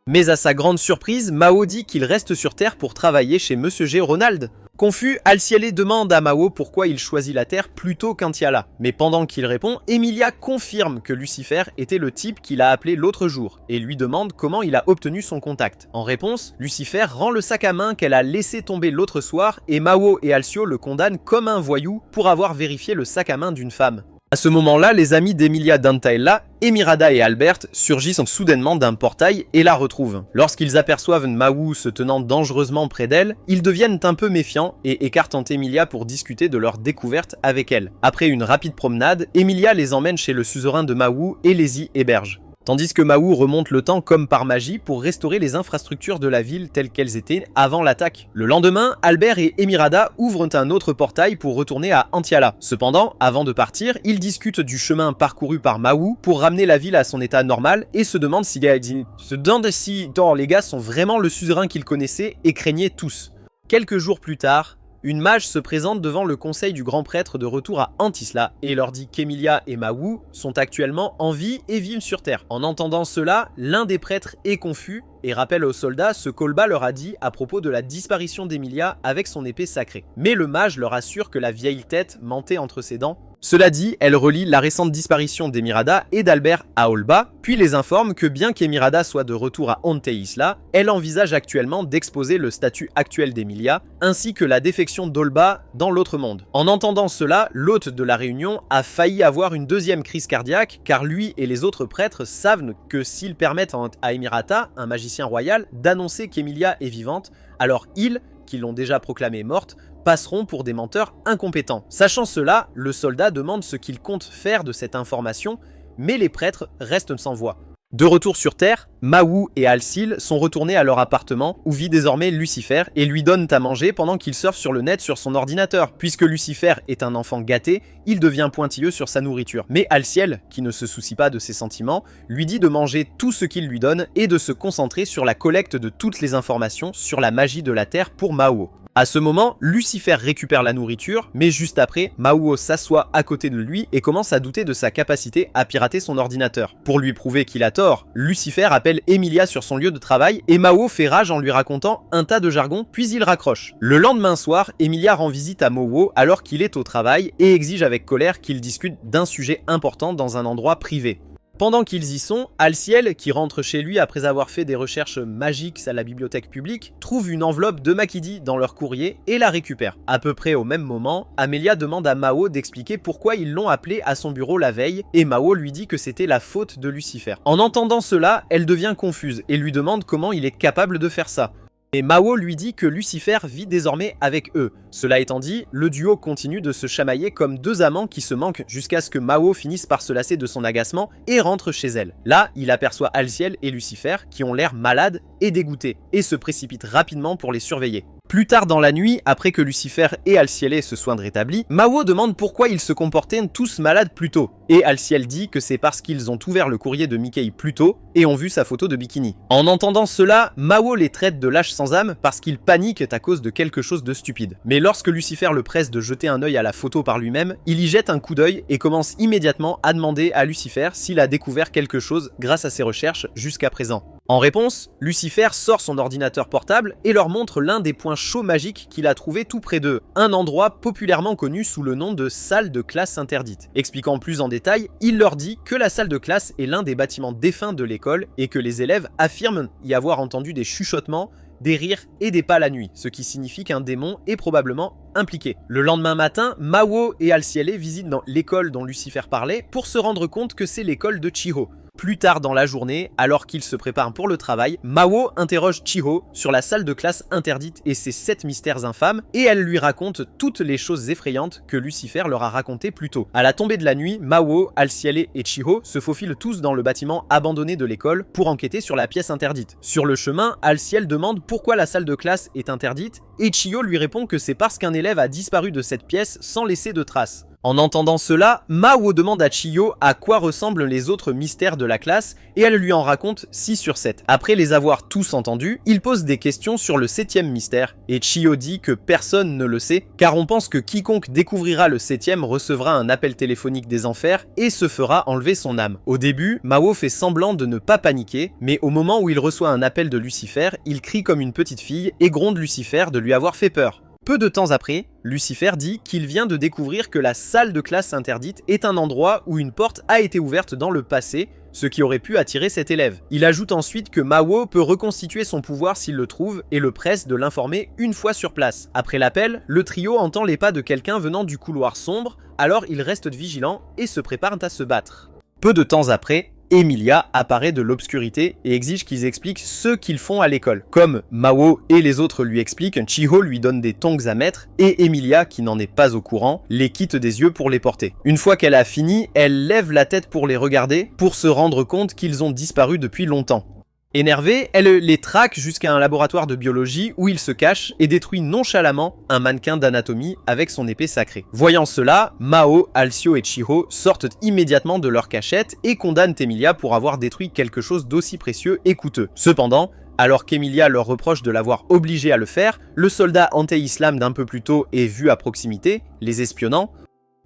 Mais à sa grande surprise, Mao dit qu'il reste sur Terre pour travailler chez Monsieur G. Ronald. Confus, Alciele demande à Mao pourquoi il choisit la Terre plutôt qu'Antiala. Mais pendant qu'il répond, Emilia confirme que Lucifer était le type qu'il a appelé l'autre jour et lui demande comment il a obtenu son contact. En réponse, Lucifer rend le sac à main qu'elle a laissé tomber l'autre soir et Mao et Alcio le condamnent comme un voyou pour avoir vérifié le sac à main d'une femme. À ce moment-là, les amis d'Emilia d'Antaela, Emirada et Albert, surgissent soudainement d'un portail et la retrouvent. Lorsqu'ils aperçoivent Mao se tenant dangereusement près d'elle, ils deviennent un peu méfiants et écartent Emilia pour discuter de leur découverte avec elle. Après une rapide promenade, Emilia les emmène chez le suzerain de Mao et les y héberge. Tandis que Mao remonte le temps comme par magie pour restaurer les infrastructures de la ville telles qu'elles étaient avant l'attaque. Le lendemain, Albert et Emirada ouvrent un autre portail pour retourner à Antiala. Cependant, avant de partir, ils discutent du chemin parcouru par Mao pour ramener la ville à son état normal et se demandent si les gars sont vraiment le suzerain qu'ils connaissaient et craignaient tous. Quelques jours plus tard, une mage se présente devant le conseil du grand prêtre de retour à Antisla et leur dit qu'Emilia et Mao sont actuellement en vie et vivent sur Terre. En entendant cela, l'un des prêtres est confus et rappelle aux soldats ce qu'Olba leur a dit à propos de la disparition d'Emilia avec son épée sacrée. Mais le mage leur assure que la vieille tête mentait entre ses dents. Cela dit, elle relie la récente disparition d'Emirada et d'Albert à Olba, puis les informe que bien qu'Emirada soit de retour à Anteisla, elle envisage actuellement d'exposer le statut actuel d'Emilia, ainsi que la défection d'Olba dans l'autre monde. En entendant cela, l'hôte de la réunion a failli avoir une deuxième crise cardiaque, car lui et les autres prêtres savent que s'ils permettent à Emirata, un magicien royal, d'annoncer qu'Emilia est vivante, alors ils, qui l'ont déjà proclamée morte, passeront pour des menteurs incompétents. Sachant cela, le soldat demande ce qu'il compte faire de cette information, mais les prêtres restent sans voix. De retour sur Terre, Mawu et Alcil sont retournés à leur appartement où vit désormais Lucifer et lui donnent à manger pendant qu'il surfe sur le net sur son ordinateur. Puisque Lucifer est un enfant gâté, il devient pointilleux sur sa nourriture. Mais Alciel, qui ne se soucie pas de ses sentiments, lui dit de manger tout ce qu'il lui donne et de se concentrer sur la collecte de toutes les informations sur la magie de la Terre pour Mawo. À ce moment, Lucifer récupère la nourriture, mais juste après, Mawo s'assoit à côté de lui et commence à douter de sa capacité à pirater son ordinateur. Pour lui prouver qu'il a tort, Lucifer appelle Emilia sur son lieu de travail et Mawo fait rage en lui racontant un tas de jargon, puis il raccroche. Le lendemain soir, Emilia rend visite à Mawo alors qu'il est au travail et exige avec colère qu'il discute d'un sujet important dans un endroit privé. Pendant qu'ils y sont, Alciel, qui rentre chez lui après avoir fait des recherches magiques à la bibliothèque publique, trouve une enveloppe de Makidi dans leur courrier et la récupère. À peu près au même moment, Amelia demande à Mao d'expliquer pourquoi ils l'ont appelé à son bureau la veille et Mao lui dit que c'était la faute de Lucifer. En entendant cela, elle devient confuse et lui demande comment il est capable de faire ça. Et Mao lui dit que Lucifer vit désormais avec eux. Cela étant dit, le duo continue de se chamailler comme deux amants qui se manquent jusqu'à ce que Mao finisse par se lasser de son agacement et rentre chez elle. Là, il aperçoit Alciel et Lucifer qui ont l'air malades et dégoûtés et se précipite rapidement pour les surveiller. Plus tard dans la nuit, après que Lucifer et Alciel se soient rétablis, Mao demande pourquoi ils se comportaient tous malades plus tôt. Et Alciel dit que c'est parce qu'ils ont ouvert le courrier de Mickey plus tôt et ont vu sa photo de bikini. En entendant cela, Mao les traite de lâches sans âme parce qu'ils paniquent à cause de quelque chose de stupide. Mais lorsque Lucifer le presse de jeter un œil à la photo par lui-même, il y jette un coup d'œil et commence immédiatement à demander à Lucifer s'il a découvert quelque chose grâce à ses recherches jusqu'à présent. En réponse, Lucifer sort son ordinateur portable et leur montre l'un des points chauds magiques qu'il a trouvé tout près d'eux, un endroit populairement connu sous le nom de salle de classe interdite. Expliquant plus en détail, il leur dit que la salle de classe est l'un des bâtiments défunts de l'école et que les élèves affirment y avoir entendu des chuchotements, des rires et des pas la nuit, ce qui signifie qu'un démon est probablement impliqué. Le lendemain matin, Mao et Alciel visitent dans l'école dont Lucifer parlait pour se rendre compte que c'est l'école de Chiho. Plus tard dans la journée, alors qu'ils se préparent pour le travail, Mao interroge Chiho sur la salle de classe interdite et ses 7 mystères infâmes, et elle lui raconte toutes les choses effrayantes que Lucifer leur a racontées plus tôt. À la tombée de la nuit, Mao, Alciel et Chiho se faufilent tous dans le bâtiment abandonné de l'école pour enquêter sur la pièce interdite. Sur le chemin, Alciel demande pourquoi la salle de classe est interdite, et Chiho lui répond que c'est parce qu'un élève a disparu de cette pièce sans laisser de traces. En entendant cela, Mao demande à Chiho à quoi ressemblent les autres mystères de la classe et elle lui en raconte 6 sur 7. Après les avoir tous entendus, il pose des questions sur le 7e mystère et Chiho dit que personne ne le sait car on pense que quiconque découvrira le 7e recevra un appel téléphonique des enfers et se fera enlever son âme. Au début, Mao fait semblant de ne pas paniquer, mais au moment où il reçoit un appel de Lucifer, il crie comme une petite fille et gronde Lucifer de lui avoir fait peur. Peu de temps après, Lucifer dit qu'il vient de découvrir que la salle de classe interdite est un endroit où une porte a été ouverte dans le passé, ce qui aurait pu attirer cet élève. Il ajoute ensuite que Mao peut reconstituer son pouvoir s'il le trouve et le presse de l'informer une fois sur place. Après l'appel, le trio entend les pas de quelqu'un venant du couloir sombre, alors ils restent vigilants et se préparent à se battre. Peu de temps après, Emilia apparaît de l'obscurité et exige qu'ils expliquent ce qu'ils font à l'école. Comme Mao et les autres lui expliquent, Chiho lui donne des tongs à mettre et Emilia, qui n'en est pas au courant, les quitte des yeux pour les porter. Une fois qu'elle a fini, elle lève la tête pour les regarder pour se rendre compte qu'ils ont disparu depuis longtemps. Énervée, elle les traque jusqu'à un laboratoire de biologie où il se cache et détruit nonchalamment un mannequin d'anatomie avec son épée sacrée. Voyant cela, Mao, Alcio et Chiho sortent immédiatement de leur cachette et condamnent Emilia pour avoir détruit quelque chose d'aussi précieux et coûteux. Cependant, alors qu'Emilia leur reproche de l'avoir obligé à le faire, le soldat anti-islam d'un peu plus tôt est vu à proximité, les espionnant.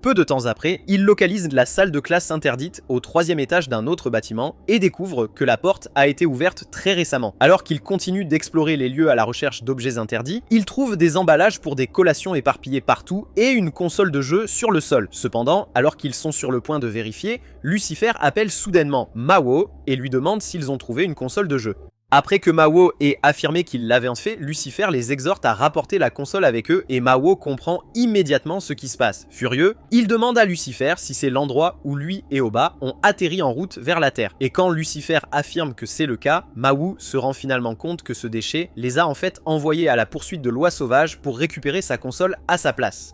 Peu de temps après, il localise la salle de classe interdite au 3e étage d'un autre bâtiment et découvre que la porte a été ouverte très récemment. Alors qu'il continue d'explorer les lieux à la recherche d'objets interdits, il trouve des emballages pour des collations éparpillées partout et une console de jeu sur le sol. Cependant, alors qu'ils sont sur le point de vérifier, Lucifer appelle soudainement Mao et lui demande s'ils ont trouvé une console de jeu. Après que Mao ait affirmé qu'il l'avait fait, Lucifer les exhorte à rapporter la console avec eux et Mao comprend immédiatement ce qui se passe. Furieux, il demande à Lucifer si c'est l'endroit où lui et Oba ont atterri en route vers la Terre. Et quand Lucifer affirme que c'est le cas, Mao se rend finalement compte que ce déchet les a en fait envoyés à la poursuite de l'oie sauvage pour récupérer sa console à sa place.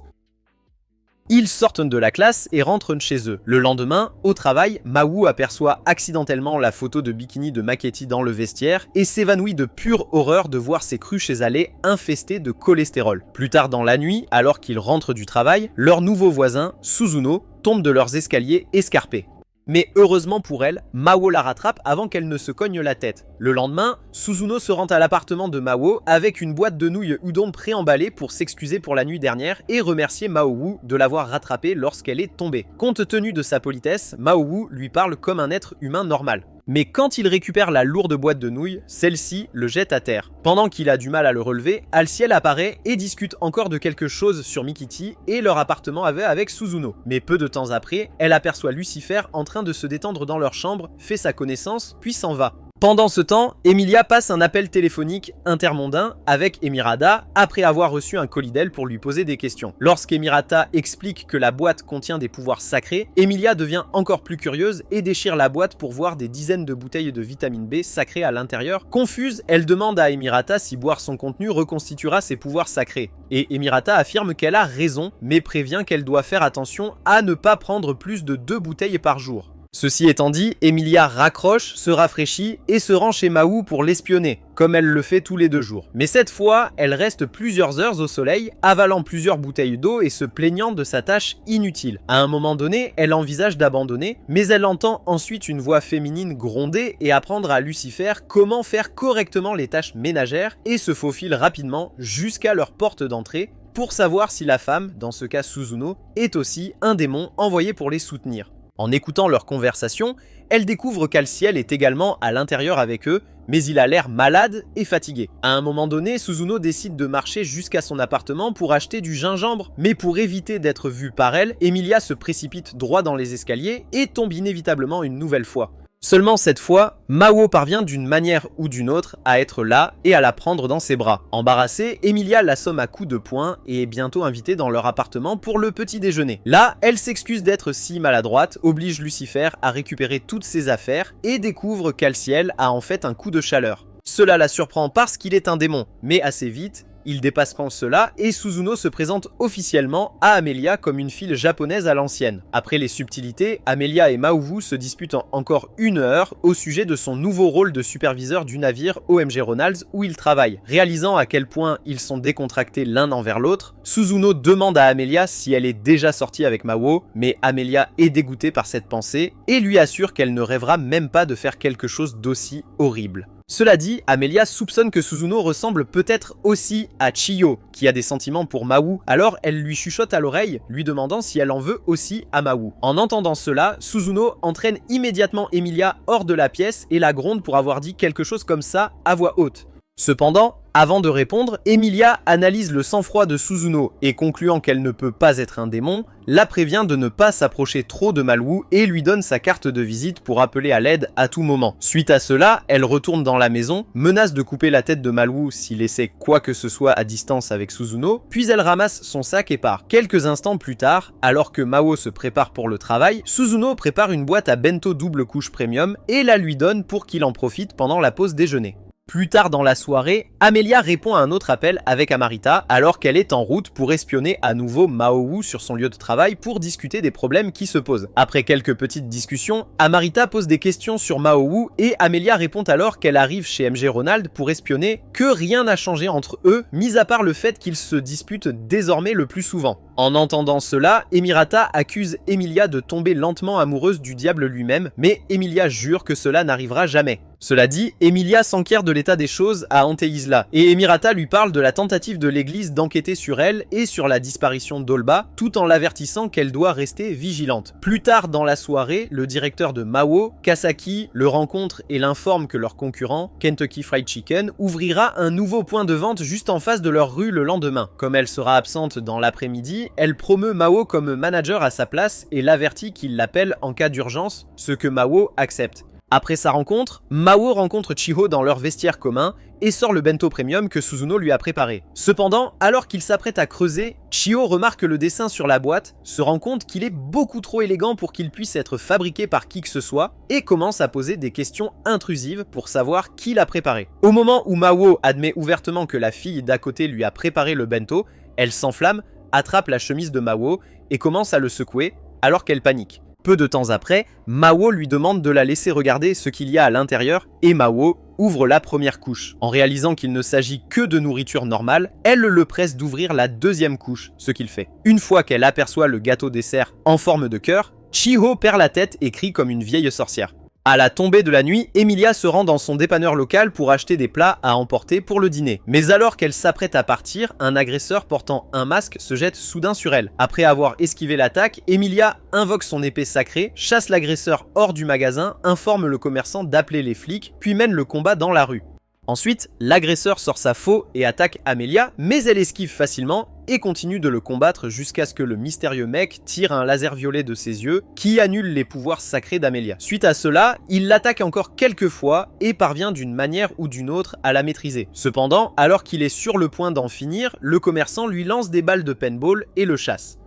Ils sortent de la classe et rentrent chez eux. Le lendemain, au travail, Mawu aperçoit accidentellement la photo de bikini de Maketi dans le vestiaire et s'évanouit de pure horreur de voir ses cruches et allées infestées de cholestérol. Plus tard dans la nuit, alors qu'ils rentrent du travail, leur nouveau voisin, Suzuno, tombe de leurs escaliers escarpés. Mais heureusement pour elle, Mao la rattrape avant qu'elle ne se cogne la tête. Le lendemain, Suzuno se rend à l'appartement de Mao avec une boîte de nouilles udon préemballée pour s'excuser pour la nuit dernière et remercier Mao Wu de l'avoir rattrapée lorsqu'elle est tombée. Compte tenu de sa politesse, Mao Wu lui parle comme un être humain normal. Mais quand il récupère la lourde boîte de nouilles, celle-ci le jette à terre. Pendant qu'il a du mal à le relever, Alciel apparaît et discute encore de quelque chose sur Mikiti et leur appartement avec Suzuno. Mais peu de temps après, elle aperçoit Lucifer en train de se détendre dans leur chambre, fait sa connaissance, puis s'en va. Pendant ce temps, Emilia passe un appel téléphonique intermondain avec Emirata après avoir reçu un colis d'elle pour lui poser des questions. Lorsqu'Emirata explique que la boîte contient des pouvoirs sacrés, Emilia devient encore plus curieuse et déchire la boîte pour voir des dizaines de bouteilles de vitamine B sacrées à l'intérieur. Confuse, elle demande à Emirata si boire son contenu reconstituera ses pouvoirs sacrés. Et Emirata affirme qu'elle a raison, mais prévient qu'elle doit faire attention à ne pas prendre plus de 2 bouteilles par jour. Ceci étant dit, Emilia raccroche, se rafraîchit et se rend chez Mao pour l'espionner, comme elle le fait tous les 2 jours. Mais cette fois, elle reste plusieurs heures au soleil, avalant plusieurs bouteilles d'eau et se plaignant de sa tâche inutile. À un moment donné, elle envisage d'abandonner, mais elle entend ensuite une voix féminine gronder et apprendre à Lucifer comment faire correctement les tâches ménagères et se faufile rapidement jusqu'à leur porte d'entrée pour savoir si la femme, dans ce cas Suzuno, est aussi un démon envoyé pour les soutenir. En écoutant leur conversation, elle découvre qu'Alciel est également à l'intérieur avec eux, mais il a l'air malade et fatigué. À un moment donné, Suzuno décide de marcher jusqu'à son appartement pour acheter du gingembre, mais pour éviter d'être vue par elle, Emilia se précipite droit dans les escaliers et tombe inévitablement une nouvelle fois. Seulement cette fois, Mao parvient d'une manière ou d'une autre à être là et à la prendre dans ses bras. Embarrassée, Emilia l'assomme à coups de poing et est bientôt invitée dans leur appartement pour le petit déjeuner. Là, elle s'excuse d'être si maladroite, oblige Lucifer à récupérer toutes ses affaires et découvre qu'Alciel a en fait un coup de chaleur. Cela la surprend parce qu'il est un démon, mais assez vite, il dépasse cela et Suzuno se présente officiellement à Amelia comme une fille japonaise à l'ancienne. Après les subtilités, Amelia et Mao Wu se disputent encore 1 heure au sujet de son nouveau rôle de superviseur du navire OMG Ronalds où il travaille. Réalisant à quel point ils sont décontractés l'un envers l'autre, Suzuno demande à Amelia si elle est déjà sortie avec Mao, mais Amelia est dégoûtée par cette pensée et lui assure qu'elle ne rêvera même pas de faire quelque chose d'aussi horrible. Cela dit, Amelia soupçonne que Suzuno ressemble peut-être aussi à Chiyo, qui a des sentiments pour Mao, alors elle lui chuchote à l'oreille, lui demandant si elle en veut aussi à Mao. En entendant cela, Suzuno entraîne immédiatement Emilia hors de la pièce et la gronde pour avoir dit quelque chose comme ça à voix haute. Cependant, avant de répondre, Emilia analyse le sang-froid de Suzuno et concluant qu'elle ne peut pas être un démon, la prévient de ne pas s'approcher trop de Malwu et lui donne sa carte de visite pour appeler à l'aide à tout moment. Suite à cela, elle retourne dans la maison, menace de couper la tête de Malwu s'il essaie quoi que ce soit à distance avec Suzuno, puis elle ramasse son sac et part. Quelques instants plus tard, alors que Mao se prépare pour le travail, Suzuno prépare une boîte à bento double couche premium et la lui donne pour qu'il en profite pendant la pause déjeuner. Plus tard dans la soirée, Amelia répond à un autre appel avec Amarita alors qu'elle est en route pour espionner à nouveau Mao Wu sur son lieu de travail pour discuter des problèmes qui se posent. Après quelques petites discussions, Amarita pose des questions sur Mao Wu et Amelia répond alors qu'elle arrive chez MG Ronald pour espionner, que rien n'a changé entre eux, mis à part le fait qu'ils se disputent désormais le plus souvent. En entendant cela, Emirata accuse Emilia de tomber lentement amoureuse du diable lui-même, mais Emilia jure que cela n'arrivera jamais. Cela dit, Emilia s'enquiert de l'état des choses à Anteisla, et Emirata lui parle de la tentative de l'église d'enquêter sur elle et sur la disparition d'Olba, tout en l'avertissant qu'elle doit rester vigilante. Plus tard dans la soirée, le directeur de Mao, Kasaki, le rencontre et l'informe que leur concurrent, Kentucky Fried Chicken, ouvrira un nouveau point de vente juste en face de leur rue le lendemain. Comme elle sera absente dans l'après-midi, elle promeut Mao comme manager à sa place et l'avertit qu'il l'appelle en cas d'urgence, ce que Mao accepte. Après sa rencontre, Mao rencontre Chiho dans leur vestiaire commun et sort le bento premium que Suzuno lui a préparé. Cependant, alors qu'il s'apprête à creuser, Chiho remarque le dessin sur la boîte, se rend compte qu'il est beaucoup trop élégant pour qu'il puisse être fabriqué par qui que ce soit et commence à poser des questions intrusives pour savoir qui l'a préparé. Au moment où Mao admet ouvertement que la fille d'à côté lui a préparé le bento, elle s'enflamme, attrape la chemise de Mao et commence à le secouer alors qu'elle panique. Peu de temps après, Mao lui demande de la laisser regarder ce qu'il y a à l'intérieur et Mao ouvre la première couche. En réalisant qu'il ne s'agit que de nourriture normale, elle le presse d'ouvrir la deuxième couche, ce qu'il fait. Une fois qu'elle aperçoit le gâteau dessert en forme de cœur, Chiho perd la tête et crie comme une vieille sorcière. À la tombée de la nuit, Emilia se rend dans son dépanneur local pour acheter des plats à emporter pour le dîner. Mais alors qu'elle s'apprête à partir, un agresseur portant un masque se jette soudain sur elle. Après avoir esquivé l'attaque, Emilia invoque son épée sacrée, chasse l'agresseur hors du magasin, informe le commerçant d'appeler les flics, puis mène le combat dans la rue. Ensuite, l'agresseur sort sa faux et attaque Amelia, mais elle esquive facilement et continue de le combattre jusqu'à ce que le mystérieux mec tire un laser violet de ses yeux qui annule les pouvoirs sacrés d'Amelia. Suite à cela, il l'attaque encore quelques fois et parvient d'une manière ou d'une autre à la maîtriser. Cependant, alors qu'il est sur le point d'en finir, le commerçant lui lance des balles de paintball et le chasse.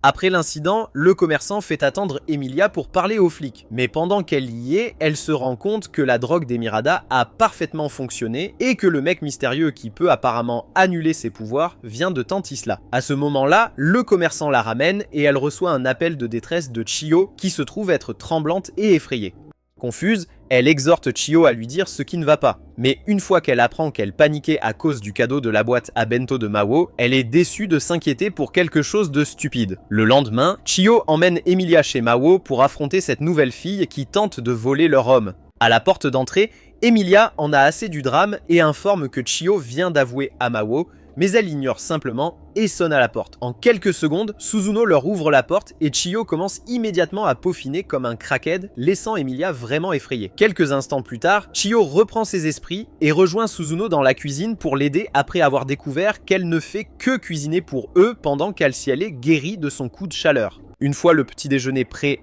Après l'incident, le commerçant fait attendre Emilia pour parler aux flics, mais pendant qu'elle y est, elle se rend compte que la drogue d'Emirada a parfaitement fonctionné et que le mec mystérieux qui peut apparemment annuler ses pouvoirs vient de Tantisla. À ce moment-là, le commerçant la ramène et elle reçoit un appel de détresse de Chiho qui se trouve être tremblante et effrayée. Confuse, elle exhorte Chiho à lui dire ce qui ne va pas. Mais une fois qu'elle apprend qu'elle paniquait à cause du cadeau de la boîte à bento de Mao, elle est déçue de s'inquiéter pour quelque chose de stupide. Le lendemain, Chiho emmène Emilia chez Mao pour affronter cette nouvelle fille qui tente de voler leur homme. À la porte d'entrée, Emilia en a assez du drame et informe que Chiho vient d'avouer à Mao, mais elle ignore simplement et sonne à la porte. En quelques secondes, Suzuno leur ouvre la porte et Chiho commence immédiatement à peaufiner comme un crackhead, laissant Emilia vraiment effrayée. Quelques instants plus tard, Chiho reprend ses esprits et rejoint Suzuno dans la cuisine pour l'aider après avoir découvert qu'elle ne fait que cuisiner pour eux pendant qu'Alciel est guérie de son coup de chaleur. Une fois le petit déjeuner prêt,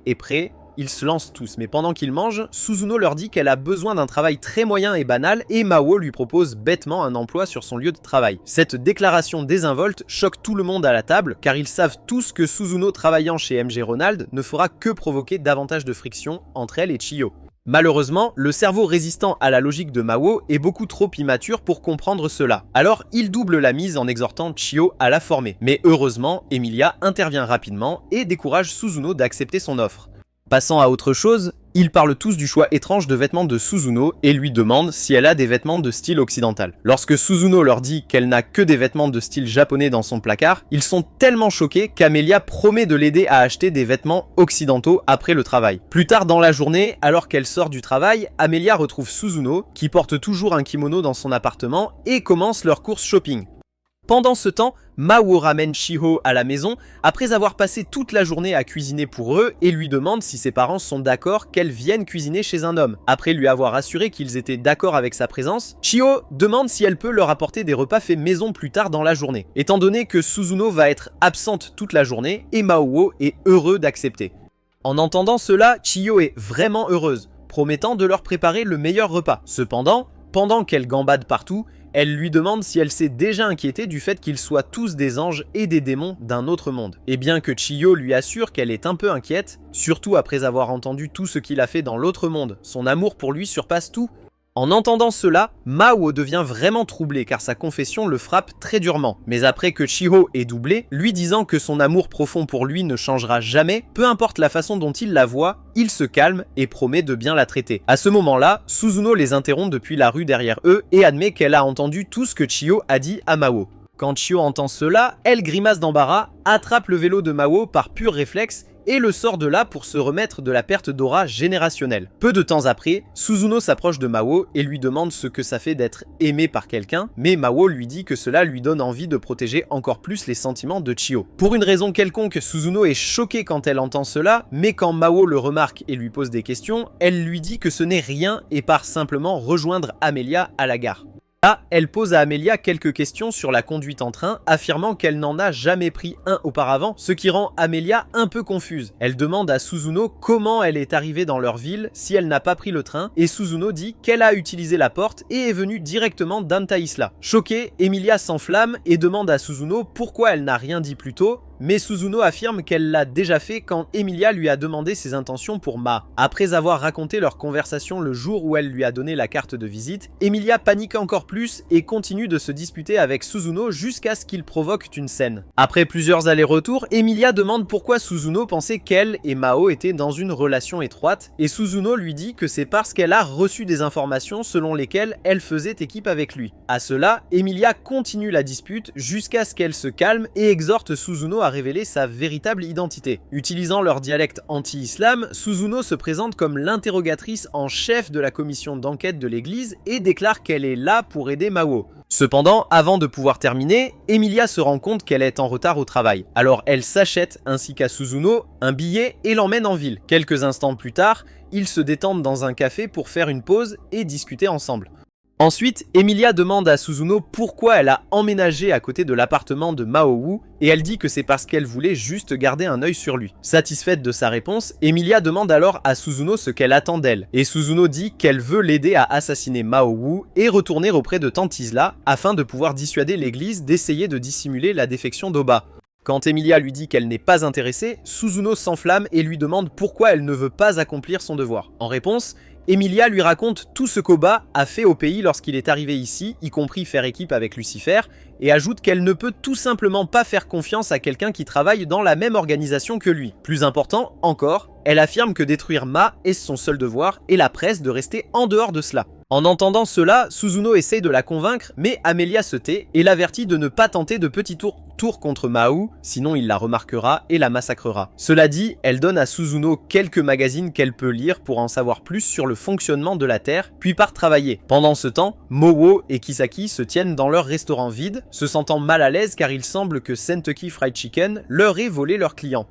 ils se lancent tous, mais pendant qu'ils mangent, Suzuno leur dit qu'elle a besoin d'un travail très moyen et banal et Mao lui propose bêtement un emploi sur son lieu de travail. Cette déclaration désinvolte choque tout le monde à la table car ils savent tous que Suzuno travaillant chez MJ Ronald ne fera que provoquer davantage de friction entre elle et Chiho. Malheureusement, le cerveau résistant à la logique de Mao est beaucoup trop immature pour comprendre cela. Alors, il double la mise en exhortant Chiho à la former. Mais heureusement, Emilia intervient rapidement et décourage Suzuno d'accepter son offre. Passant à autre chose, ils parlent tous du choix étrange de vêtements de Suzuno et lui demandent si elle a des vêtements de style occidental. Lorsque Suzuno leur dit qu'elle n'a que des vêtements de style japonais dans son placard, ils sont tellement choqués qu'Amelia promet de l'aider à acheter des vêtements occidentaux après le travail. Plus tard dans la journée, alors qu'elle sort du travail, Amelia retrouve Suzuno qui porte toujours un kimono dans son appartement et commence leur course shopping. Pendant ce temps, Mao ramène Chiho à la maison après avoir passé toute la journée à cuisiner pour eux et lui demande si ses parents sont d'accord qu'elle vienne cuisiner chez un homme. Après lui avoir assuré qu'ils étaient d'accord avec sa présence, Chiho demande si elle peut leur apporter des repas faits maison plus tard dans la journée, étant donné que Suzuno va être absente toute la journée et Mao est heureux d'accepter. En entendant cela, Chiho est vraiment heureuse, promettant de leur préparer le meilleur repas. Cependant, pendant qu'elle gambade partout, elle lui demande si elle s'est déjà inquiétée du fait qu'ils soient tous des anges et des démons d'un autre monde. Et bien que Chiho lui assure qu'elle est un peu inquiète, surtout après avoir entendu tout ce qu'il a fait dans l'autre monde, son amour pour lui surpasse tout. En entendant cela, Mao devient vraiment troublé car sa confession le frappe très durement. Mais après que Chiho est doublé, lui disant que son amour profond pour lui ne changera jamais, peu importe la façon dont il la voit, il se calme et promet de bien la traiter. À ce moment-là, Suzuno les interrompt depuis la rue derrière eux et admet qu'elle a entendu tout ce que Chiho a dit à Mao. Quand Chiho entend cela, elle grimace d'embarras, attrape le vélo de Mao par pur réflexe et le sort de là pour se remettre de la perte d'aura générationnelle. Peu de temps après, Suzuno s'approche de Mao et lui demande ce que ça fait d'être aimé par quelqu'un, mais Mao lui dit que cela lui donne envie de protéger encore plus les sentiments de Chiho. Pour une raison quelconque, Suzuno est choquée quand elle entend cela, mais quand Mao le remarque et lui pose des questions, elle lui dit que ce n'est rien et part simplement rejoindre Amelia à la gare. Là, elle pose à Amelia quelques questions sur la conduite en train, affirmant qu'elle n'en a jamais pris un auparavant, ce qui rend Amelia un peu confuse. Elle demande à Suzuno comment elle est arrivée dans leur ville si elle n'a pas pris le train, et Suzuno dit qu'elle a utilisé la porte et est venue directement d'Antaisla. Choquée, Emilia s'enflamme et demande à Suzuno pourquoi elle n'a rien dit plus tôt, mais Suzuno affirme qu'elle l'a déjà fait quand Emilia lui a demandé ses intentions pour Ma. Après avoir raconté leur conversation le jour où elle lui a donné la carte de visite, Emilia panique encore plus plus et continue de se disputer avec Suzuno jusqu'à ce qu'ils provoquent une scène. Après plusieurs allers-retours, Emilia demande pourquoi Suzuno pensait qu'elle et Mao étaient dans une relation étroite, et Suzuno lui dit que c'est parce qu'elle a reçu des informations selon lesquelles elle faisait équipe avec lui. À cela, Emilia continue la dispute jusqu'à ce qu'elle se calme et exhorte Suzuno à révéler sa véritable identité. Utilisant leur dialecte anti-islam, Suzuno se présente comme l'interrogatrice en chef de la commission d'enquête de l'église et déclare qu'elle est là pour aider Mao. Cependant, avant de pouvoir terminer, Emilia se rend compte qu'elle est en retard au travail. Alors elle s'achète, ainsi qu'à Suzuno, un billet et l'emmène en ville. Quelques instants plus tard, ils se détendent dans un café pour faire une pause et discuter ensemble. Ensuite, Emilia demande à Suzuno pourquoi elle a emménagé à côté de l'appartement de Mao Wu et elle dit que c'est parce qu'elle voulait juste garder un œil sur lui. Satisfaite de sa réponse, Emilia demande alors à Suzuno ce qu'elle attend d'elle et Suzuno dit qu'elle veut l'aider à assassiner Mao Wu et retourner auprès de Tante Isla afin de pouvoir dissuader l'église d'essayer de dissimuler la défection d'Oba. Quand Emilia lui dit qu'elle n'est pas intéressée, Suzuno s'enflamme et lui demande pourquoi elle ne veut pas accomplir son devoir. En réponse, Emilia lui raconte tout ce qu'Oba a fait au pays lorsqu'il est arrivé ici, y compris faire équipe avec Lucifer, et ajoute qu'elle ne peut tout simplement pas faire confiance à quelqu'un qui travaille dans la même organisation que lui. Plus important encore, elle affirme que détruire Ma est son seul devoir et la presse de rester en dehors de cela. En entendant cela, Suzuno essaye de la convaincre, mais Amelia se tait et l'avertit de ne pas tenter de petits tours contre Mao, sinon il la remarquera et la massacrera. Cela dit, elle donne à Suzuno quelques magazines qu'elle peut lire pour en savoir plus sur le fonctionnement de la Terre, puis part travailler. Pendant ce temps, Mowo et Kisaki se tiennent dans leur restaurant vide, se sentant mal à l'aise car il semble que Sentucky Fried Chicken leur ait volé leurs clients.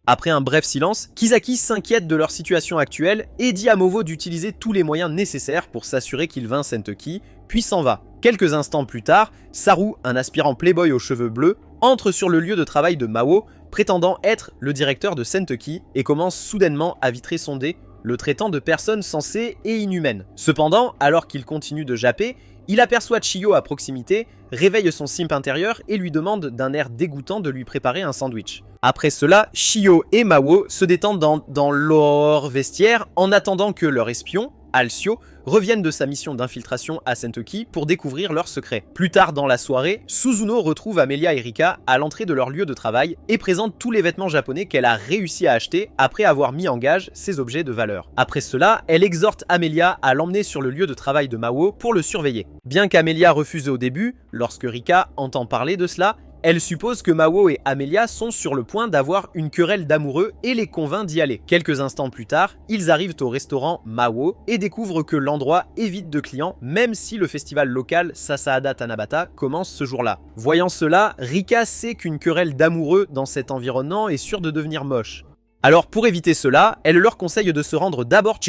Après un bref silence, Kisaki s'inquiète de leur situation actuelle et dit à Mowo d'utiliser tous les moyens nécessaires pour s'assurer qu'il vainc Sentucky, puis s'en va. Quelques instants plus tard, Saru, un aspirant playboy aux cheveux bleus, entre sur le lieu de travail de Mao, prétendant être le directeur de Sentucky et commence soudainement à vitrer son dé, le traitant de personne sensée et inhumaine. Cependant, alors qu'il continue de japper, il aperçoit Chiyo à proximité, réveille son simp intérieur et lui demande d'un air dégoûtant de lui préparer un sandwich. Après cela, Chiyo et Mao se détendent dans leur vestiaire en attendant que leur espion, Alcio, revienne de sa mission d'infiltration à Sentucky pour découvrir leurs secrets. Plus tard dans la soirée, Suzuno retrouve Amelia et Rika à l'entrée de leur lieu de travail et présente tous les vêtements japonais qu'elle a réussi à acheter après avoir mis en gage ses objets de valeur. Après cela, elle exhorte Amelia à l'emmener sur le lieu de travail de Mao pour le surveiller. Bien qu'Amelia refuse au début, lorsque Rika entend parler de cela, elle suppose que Mao et Amelia sont sur le point d'avoir une querelle d'amoureux et les convainc d'y aller. Quelques instants plus tard, ils arrivent au restaurant Mao et découvrent que l'endroit est vide de clients, même si le festival local Sasaada Tanabata commence ce jour-là. Voyant cela, Rika sait qu'une querelle d'amoureux dans cet environnement est sûre de devenir moche. Alors pour éviter cela, elle leur conseille de se rendre d'abord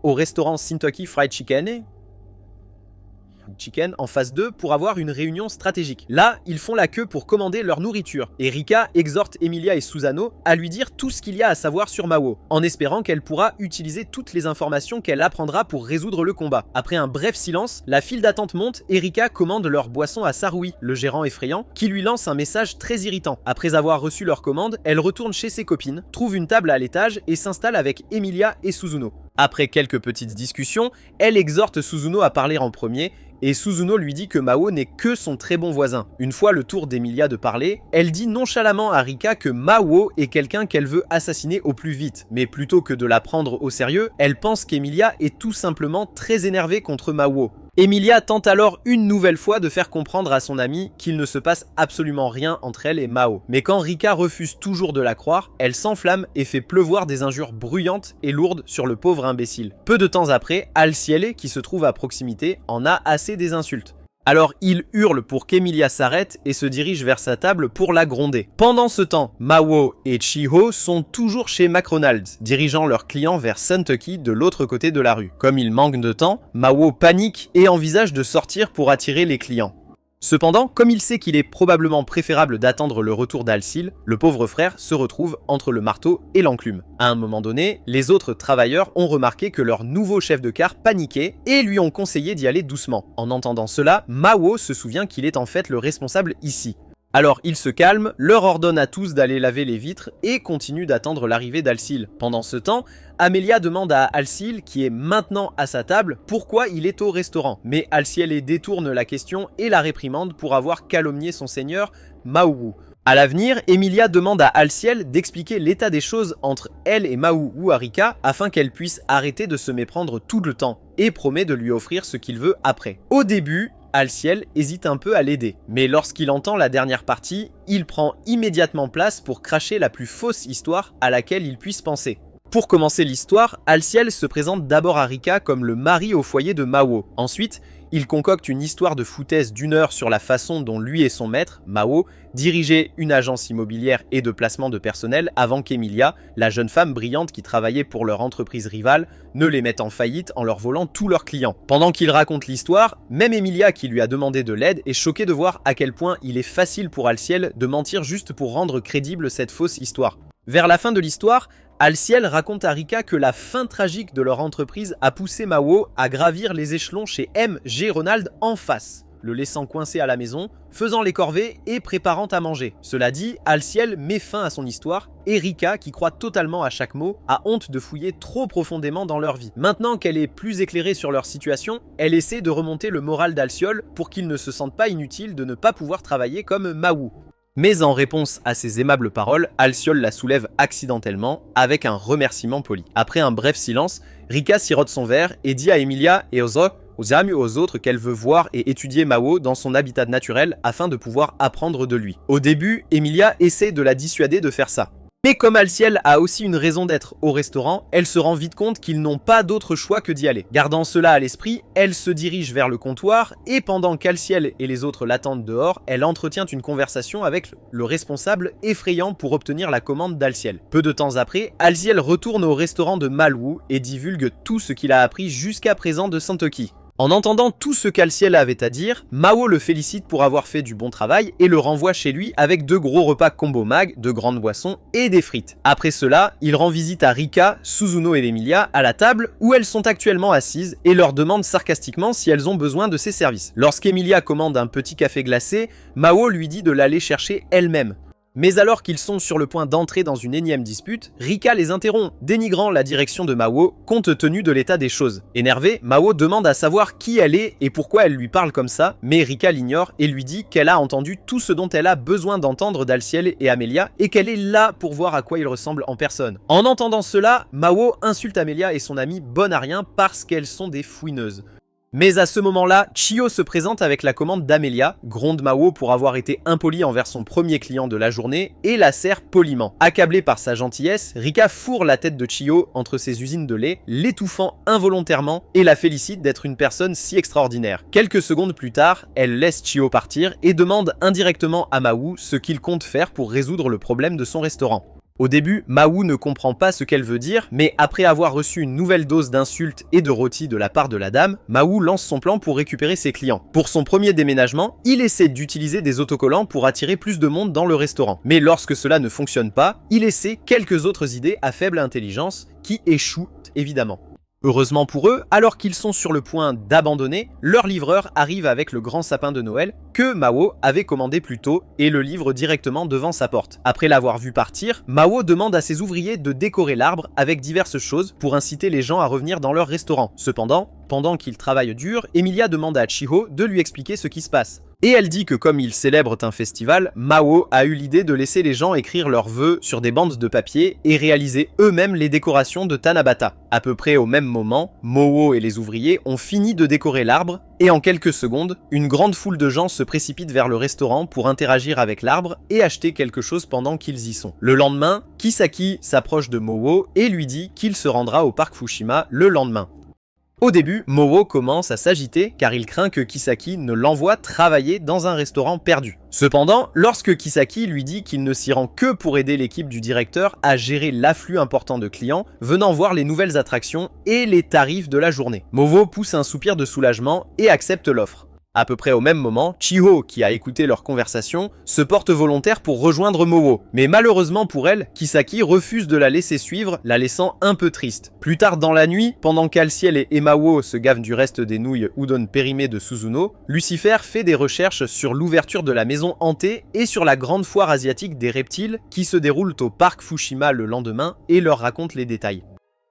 au restaurant Sentucky Fried Chicken en phase 2 pour avoir une réunion stratégique. Là, ils font la queue pour commander leur nourriture et Rika exhorte Emilia et Susano à lui dire tout ce qu'il y a à savoir sur Mao, en espérant qu'elle pourra utiliser toutes les informations qu'elle apprendra pour résoudre le combat. Après un bref silence, la file d'attente monte et Rika commande leur boisson à Sarui, le gérant effrayant, qui lui lance un message très irritant. Après avoir reçu leur commande, elle retourne chez ses copines, trouve une table à l'étage et s'installe avec Emilia et Suzuno. Après quelques petites discussions, elle exhorte Suzuno à parler en premier et Suzuno lui dit que Mao n'est que son très bon voisin. Une fois le tour d'Emilia de parler, elle dit nonchalamment à Rika que Mao est quelqu'un qu'elle veut assassiner au plus vite. Mais plutôt que de la prendre au sérieux, elle pense qu'Emilia est tout simplement très énervée contre Mao. Emilia tente alors une nouvelle fois de faire comprendre à son amie qu'il ne se passe absolument rien entre elle et Mao. Mais quand Rika refuse toujours de la croire, elle s'enflamme et fait pleuvoir des injures bruyantes et lourdes sur le pauvre imbécile. Peu de temps après, Alciele, qui se trouve à proximité, en a assez des insultes. Alors il hurle pour qu'Emilia s'arrête et se dirige vers sa table pour la gronder. Pendant ce temps, Mao et Chiho sont toujours chez McDonald's, dirigeant leurs clients vers Sentucky de l'autre côté de la rue. Comme il manque de temps, Mao panique et envisage de sortir pour attirer les clients. Cependant, comme il sait qu'il est probablement préférable d'attendre le retour d'Alcil, le pauvre frère se retrouve entre le marteau et l'enclume. À un moment donné, les autres travailleurs ont remarqué que leur nouveau chef de car paniquait et lui ont conseillé d'y aller doucement. En entendant cela, Mao se souvient qu'il est en fait le responsable ici. Alors il se calme, leur ordonne à tous d'aller laver les vitres et continue d'attendre l'arrivée d'Alcil. Pendant ce temps, Amelia demande à Alcil, qui est maintenant à sa table, pourquoi il est au restaurant. Mais Alciel détourne la question et la réprimande pour avoir calomnié son seigneur, Maou. À l'avenir, Emilia demande à Alciel d'expliquer l'état des choses entre elle et Maou ou Arika afin qu'elle puisse arrêter de se méprendre tout le temps et promet de lui offrir ce qu'il veut après. Au début, Alciel hésite un peu à l'aider, mais lorsqu'il entend la dernière partie, il prend immédiatement place pour cracher la plus fausse histoire à laquelle il puisse penser. Pour commencer l'histoire, Alciel se présente d'abord à Rika comme le mari au foyer de Mao. Ensuite, il concocte une histoire de foutaise d'1 heure sur la façon dont lui et son maître, Mao, dirigeaient une agence immobilière et de placement de personnel avant qu'Emilia, la jeune femme brillante qui travaillait pour leur entreprise rivale, ne les mette en faillite en leur volant tous leurs clients. Pendant qu'il raconte l'histoire, même Emilia qui lui a demandé de l'aide est choquée de voir à quel point il est facile pour Alciel de mentir juste pour rendre crédible cette fausse histoire. Vers la fin de l'histoire, Alciel raconte à Rika que la fin tragique de leur entreprise a poussé Mao à gravir les échelons chez M.G. Ronald en face, le laissant coincé à la maison, faisant les corvées et préparant à manger. Cela dit, Alciel met fin à son histoire et Rika, qui croit totalement à chaque mot, a honte de fouiller trop profondément dans leur vie. Maintenant qu'elle est plus éclairée sur leur situation, elle essaie de remonter le moral d'Alciol pour qu'il ne se sente pas inutile de ne pas pouvoir travailler comme Mao. Mais en réponse à ces aimables paroles, Alciol la soulève accidentellement avec un remerciement poli. Après un bref silence, Rika sirote son verre et dit à Emilia et aux amis et aux autres qu'elle veut voir et étudier Mao dans son habitat naturel afin de pouvoir apprendre de lui. Au début, Emilia essaie de la dissuader de faire ça. Mais comme Alciel a aussi une raison d'être au restaurant, elle se rend vite compte qu'ils n'ont pas d'autre choix que d'y aller. Gardant cela à l'esprit, elle se dirige vers le comptoir et pendant qu'Alciel et les autres l'attendent dehors, elle entretient une conversation avec le responsable effrayant pour obtenir la commande d'Alciel. Peu de temps après, Alciel retourne au restaurant de Malwu et divulgue tout ce qu'il a appris jusqu'à présent de Santoki. En entendant tout ce qu'Alciel avait à dire, Mao le félicite pour avoir fait du bon travail et le renvoie chez lui avec 2 gros repas combo mag, de grandes boissons et des frites. Après cela, il rend visite à Rika, Suzuno et Emilia à la table où elles sont actuellement assises et leur demande sarcastiquement si elles ont besoin de ses services. Lorsqu'Emilia commande un petit café glacé, Mao lui dit de l'aller chercher elle-même. Mais alors qu'ils sont sur le point d'entrer dans une énième dispute, Rika les interrompt, dénigrant la direction de Mao compte tenu de l'état des choses. Énervé, Mao demande à savoir qui elle est et pourquoi elle lui parle comme ça, mais Rika l'ignore et lui dit qu'elle a entendu tout ce dont elle a besoin d'entendre d'Alciel et Amelia et qu'elle est là pour voir à quoi ils ressemblent en personne. En entendant cela, Mao insulte Amelia et son amie bonne à rien parce qu'elles sont des fouineuses. Mais à ce moment-là, Chiyo se présente avec la commande d'Amelia, gronde Mao pour avoir été impoli envers son premier client de la journée et la serre poliment. Accablée par sa gentillesse, Rika fourre la tête de Chiyo entre ses usines de lait, l'étouffant involontairement et la félicite d'être une personne si extraordinaire. Quelques secondes plus tard, elle laisse Chiyo partir et demande indirectement à Mao ce qu'il compte faire pour résoudre le problème de son restaurant. Au début, Mao ne comprend pas ce qu'elle veut dire, mais après avoir reçu une nouvelle dose d'insultes et de rôtis de la part de la dame, Mao lance son plan pour récupérer ses clients. Pour son premier déménagement, il essaie d'utiliser des autocollants pour attirer plus de monde dans le restaurant. Mais lorsque cela ne fonctionne pas, il essaie quelques autres idées à faible intelligence qui échouent évidemment. Heureusement pour eux, alors qu'ils sont sur le point d'abandonner, leur livreur arrive avec le grand sapin de Noël que Mao avait commandé plus tôt et le livre directement devant sa porte. Après l'avoir vu partir, Mao demande à ses ouvriers de décorer l'arbre avec diverses choses pour inciter les gens à revenir dans leur restaurant. Cependant, pendant qu'ils travaillent dur, Emilia demande à Chiho de lui expliquer ce qui se passe. Et elle dit que comme ils célèbrent un festival, Mao a eu l'idée de laisser les gens écrire leurs vœux sur des bandes de papier et réaliser eux-mêmes les décorations de Tanabata. À peu près au même moment, Mao et les ouvriers ont fini de décorer l'arbre et en quelques secondes, une grande foule de gens se précipite vers le restaurant pour interagir avec l'arbre et acheter quelque chose pendant qu'ils y sont. Le lendemain, Kisaki s'approche de Mao et lui dit qu'il se rendra au parc Fushima le lendemain. Au début, Mao commence à s'agiter car il craint que Kisaki ne l'envoie travailler dans un restaurant perdu. Cependant, lorsque Kisaki lui dit qu'il ne s'y rend que pour aider l'équipe du directeur à gérer l'afflux important de clients venant voir les nouvelles attractions et les tarifs de la journée, Mao pousse un soupir de soulagement et accepte l'offre. À peu près au même moment, Chiho, qui a écouté leur conversation, se porte volontaire pour rejoindre Mowo. Mais malheureusement pour elle, Kisaki refuse de la laisser suivre, la laissant un peu triste. Plus tard dans la nuit, pendant qu'Alciel et Emao se gavent du reste des nouilles udon périmées de Suzuno, Lucifer fait des recherches sur l'ouverture de la maison hantée et sur la grande foire asiatique des reptiles qui se déroule au parc Fushima le lendemain et leur raconte les détails.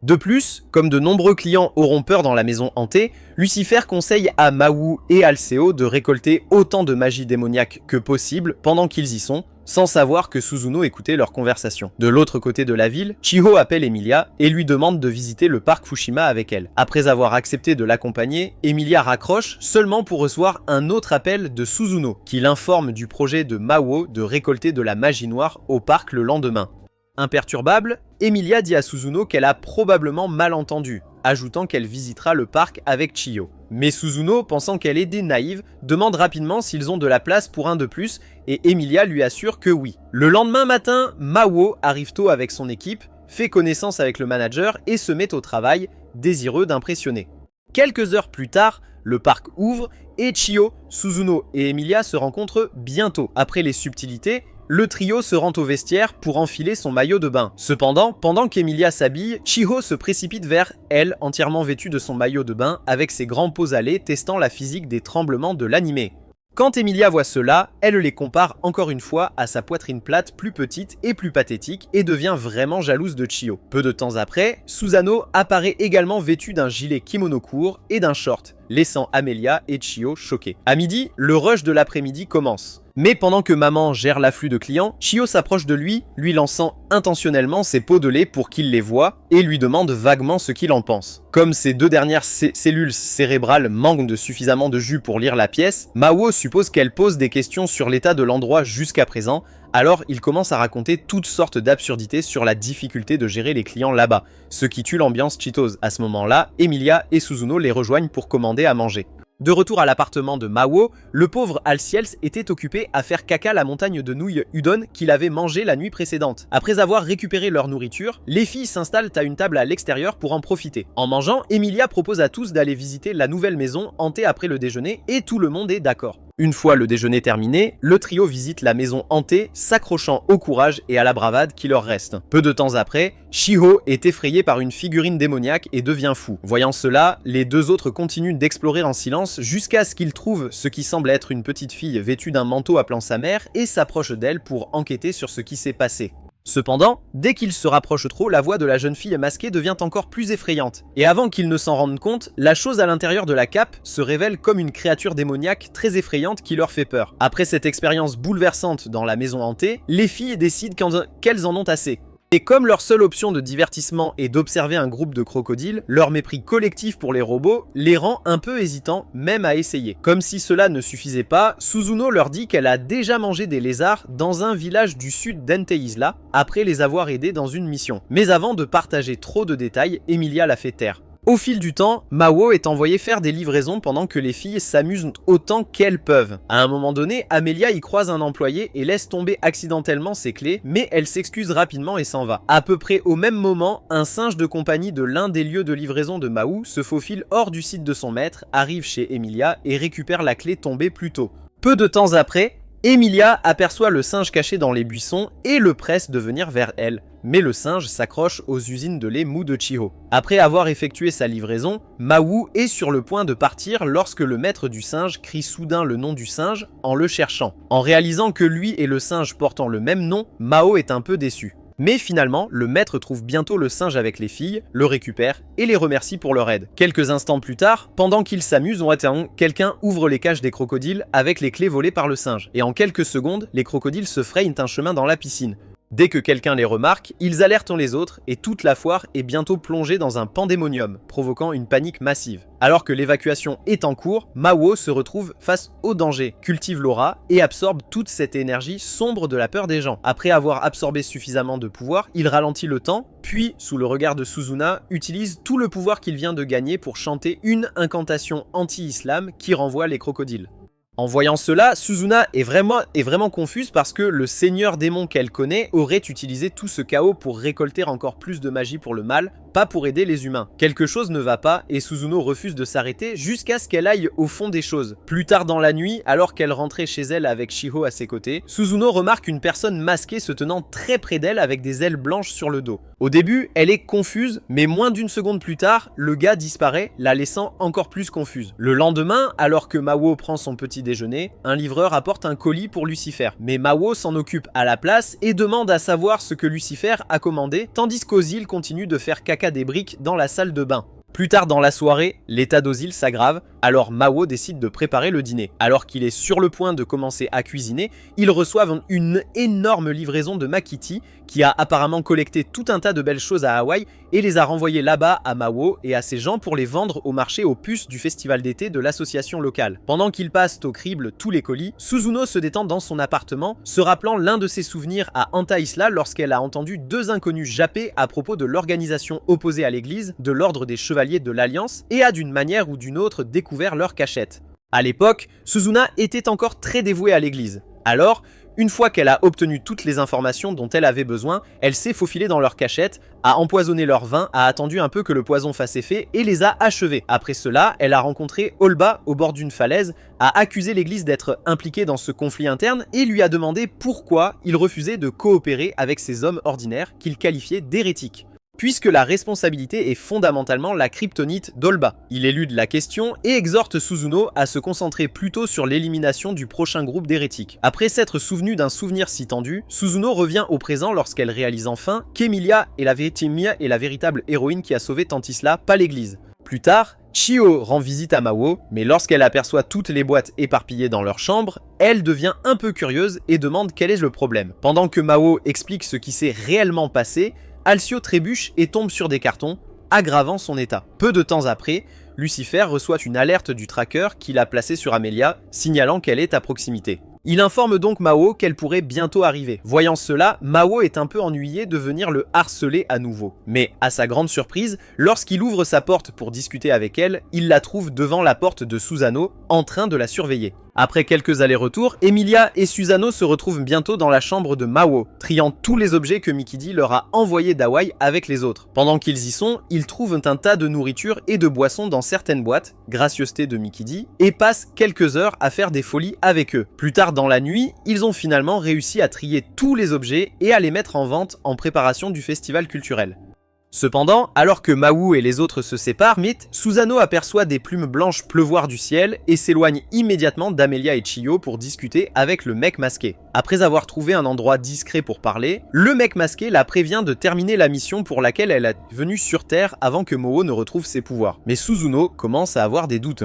De plus, comme de nombreux clients auront peur dans la maison hantée, Lucifer conseille à Mawu et Alceo de récolter autant de magie démoniaque que possible pendant qu'ils y sont, sans savoir que Suzuno écoutait leur conversation. De l'autre côté de la ville, Chiho appelle Emilia et lui demande de visiter le parc Fushima avec elle. Après avoir accepté de l'accompagner, Emilia raccroche seulement pour recevoir un autre appel de Suzuno, qui l'informe du projet de Mawo de récolter de la magie noire au parc le lendemain. Imperturbable, Emilia dit à Suzuno qu'elle a probablement mal entendu, ajoutant qu'elle visitera le parc avec Chiyo. Mais Suzuno, pensant qu'elle est naïve, demande rapidement s'ils ont de la place pour un de plus et Emilia lui assure que oui. Le lendemain matin, Mawo arrive tôt avec son équipe, fait connaissance avec le manager et se met au travail, désireux d'impressionner. Quelques heures plus tard, le parc ouvre et Chiyo, Suzuno et Emilia se rencontrent bientôt. Après les subtilités, le trio se rend au vestiaire pour enfiler son maillot de bain. Cependant, pendant qu'Emilia s'habille, Chiho se précipite vers elle, entièrement vêtue de son maillot de bain, avec ses grands pose allés testant la physique des tremblements de l'animé. Quand Emilia voit cela, elle les compare encore une fois à sa poitrine plate plus petite et plus pathétique et devient vraiment jalouse de Chiyo. Peu de temps après, Susano apparaît également vêtue d'un gilet kimono court et d'un short, laissant Amelia et Chiyo choqués. À midi, le rush de l'après-midi commence. Mais pendant que maman gère l'afflux de clients, Chiyo s'approche de lui lançant intentionnellement ses pots de lait pour qu'il les voie et lui demande vaguement ce qu'il en pense. Comme ses deux dernières cellules cérébrales manquent de suffisamment de jus pour lire la pièce, Mawo suppose qu'elle pose des questions sur l'état de l'endroit jusqu'à présent, alors il commence à raconter toutes sortes d'absurdités sur la difficulté de gérer les clients là-bas, ce qui tue l'ambiance cheatose. À ce moment-là, Emilia et Suzuno les rejoignent pour commander à manger. De retour à l'appartement de Mawo, le pauvre Alciels était occupé à faire caca la montagne de nouilles udon qu'il avait mangé la nuit précédente. Après avoir récupéré leur nourriture, les filles s'installent à une table à l'extérieur pour en profiter. En mangeant, Emilia propose à tous d'aller visiter la nouvelle maison hantée après le déjeuner et tout le monde est d'accord. Une fois le déjeuner terminé, le trio visite la maison hantée, s'accrochant au courage et à la bravade qui leur reste. Peu de temps après, Chiho est effrayé par une figurine démoniaque et devient fou. Voyant cela, les deux autres continuent d'explorer en silence jusqu'à ce qu'ils trouvent ce qui semble être une petite fille vêtue d'un manteau appelant sa mère et s'approchent d'elle pour enquêter sur ce qui s'est passé. Cependant, dès qu'il se rapproche trop, la voix de la jeune fille masquée devient encore plus effrayante. Et avant qu'ils ne s'en rendent compte, la chose à l'intérieur de la cape se révèle comme une créature démoniaque très effrayante qui leur fait peur. Après cette expérience bouleversante dans la maison hantée, les filles décident qu'elles en ont assez. Et comme leur seule option de divertissement est d'observer un groupe de crocodiles, leur mépris collectif pour les robots les rend un peu hésitants, même à essayer. Comme si cela ne suffisait pas, Suzuno leur dit qu'elle a déjà mangé des lézards dans un village du sud d'Enteisla, après les avoir aidés dans une mission. Mais avant de partager trop de détails, Emilia la fait taire. Au fil du temps, Mawo est envoyé faire des livraisons pendant que les filles s'amusent autant qu'elles peuvent. À un moment donné, Amelia y croise un employé et laisse tomber accidentellement ses clés, mais elle s'excuse rapidement et s'en va. À peu près au même moment, un singe de compagnie de l'un des lieux de livraison de Mawu se faufile hors du site de son maître, arrive chez Emilia et récupère la clé tombée plus tôt. Peu de temps après, Emilia aperçoit le singe caché dans les buissons et le presse de venir vers elle. Mais le singe s'accroche aux usines de lait mou de Chiho. Après avoir effectué sa livraison, Mawu est sur le point de partir lorsque le maître du singe crie soudain le nom du singe en le cherchant. En réalisant que lui et le singe portant le même nom, Mao est un peu déçu. Mais finalement, le maître trouve bientôt le singe avec les filles, le récupère et les remercie pour leur aide. Quelques instants plus tard, pendant qu'ils s'amusent, quelqu'un ouvre les cages des crocodiles avec les clés volées par le singe. Et en quelques secondes, les crocodiles se frayent un chemin dans la piscine. Dès que quelqu'un les remarque, ils alertent les autres et toute la foire est bientôt plongée dans un pandémonium, provoquant une panique massive. Alors que l'évacuation est en cours, Mawo se retrouve face au danger, cultive l'aura et absorbe toute cette énergie sombre de la peur des gens. Après avoir absorbé suffisamment de pouvoir, il ralentit le temps, puis, sous le regard de Suzuna, utilise tout le pouvoir qu'il vient de gagner pour chanter une incantation anti-islam qui renvoie les crocodiles. En voyant cela, Suzuna est vraiment confuse parce que le seigneur démon qu'elle connaît aurait utilisé tout ce chaos pour récolter encore plus de magie pour le mal, pas pour aider les humains. Quelque chose ne va pas et Suzuno refuse de s'arrêter jusqu'à ce qu'elle aille au fond des choses. Plus tard dans la nuit, alors qu'elle rentrait chez elle avec Shiho à ses côtés, Suzuno remarque une personne masquée se tenant très près d'elle avec des ailes blanches sur le dos. Au début, elle est confuse, mais moins d'une seconde plus tard, le gars disparaît, la laissant encore plus confuse. Le lendemain, alors que Mao prend son petit déjeuner, un livreur apporte un colis pour Lucifer. Mais Mao s'en occupe à la place et demande à savoir ce que Lucifer a commandé, tandis qu'Ozil continue de faire caca des briques dans la salle de bain. Plus tard dans la soirée, l'état d'Ozil s'aggrave, alors Mao décide de préparer le dîner. Alors qu'il est sur le point de commencer à cuisiner, ils reçoivent une énorme livraison de Makiti, qui a apparemment collecté tout un tas de belles choses à Hawaï et les a renvoyées là-bas à Mao et à ses gens pour les vendre au marché aux puces du festival d'été de l'association locale. Pendant qu'ils passent au crible tous les colis, Suzuno se détend dans son appartement, se rappelant l'un de ses souvenirs à Anta Isla lorsqu'elle a entendu deux inconnus japper à propos de l'organisation opposée à l'église, de l'ordre des chevaliers de l'Alliance, et a d'une manière ou d'une autre découvert leur cachette. À l'époque, Suzuna était encore très dévouée à l'église. Alors, une fois qu'elle a obtenu toutes les informations dont elle avait besoin, elle s'est faufilée dans leur cachette, a empoisonné leur vin, a attendu un peu que le poison fasse effet et les a achevés. Après cela, elle a rencontré Olba au bord d'une falaise, a accusé l'église d'être impliquée dans ce conflit interne et lui a demandé pourquoi il refusait de coopérer avec ces hommes ordinaires qu'il qualifiait d'hérétiques. Puisque la responsabilité est fondamentalement la kryptonite d'Olba. Il élude la question et exhorte Suzuno à se concentrer plutôt sur l'élimination du prochain groupe d'hérétiques. Après s'être souvenu d'un souvenir si tendu, Suzuno revient au présent lorsqu'elle réalise enfin qu'Emilia est la véritable héroïne qui a sauvé Tantisla, pas l'église. Plus tard, Chiho rend visite à Mao, mais lorsqu'elle aperçoit toutes les boîtes éparpillées dans leur chambre, elle devient un peu curieuse et demande quel est le problème. Pendant que Mao explique ce qui s'est réellement passé, Alcio trébuche et tombe sur des cartons, aggravant son état. Peu de temps après, Lucifer reçoit une alerte du tracker qu'il a placé sur Amelia, signalant qu'elle est à proximité. Il informe donc Mao qu'elle pourrait bientôt arriver. Voyant cela, Mao est un peu ennuyé de venir le harceler à nouveau. Mais à sa grande surprise, lorsqu'il ouvre sa porte pour discuter avec elle, il la trouve devant la porte de Susano, en train de la surveiller. Après quelques allers-retours, Emilia et Susano se retrouvent bientôt dans la chambre de Mao, triant tous les objets que Mikidi leur a envoyés d'Hawaï avec les autres. Pendant qu'ils y sont, ils trouvent un tas de nourriture et de boissons dans certaines boîtes, gracieuseté de Mikidi, et passent quelques heures à faire des folies avec eux. Plus tard dans la nuit, ils ont finalement réussi à trier tous les objets et à les mettre en vente en préparation du festival culturel. Cependant, alors que Mao et les autres se séparent, Susano aperçoit des plumes blanches pleuvoir du ciel et s'éloigne immédiatement d'Amelia et Chiyo pour discuter avec le mec masqué. Après avoir trouvé un endroit discret pour parler, le mec masqué la prévient de terminer la mission pour laquelle elle est venue sur Terre avant que Moho ne retrouve ses pouvoirs. Mais Suzuno commence à avoir des doutes.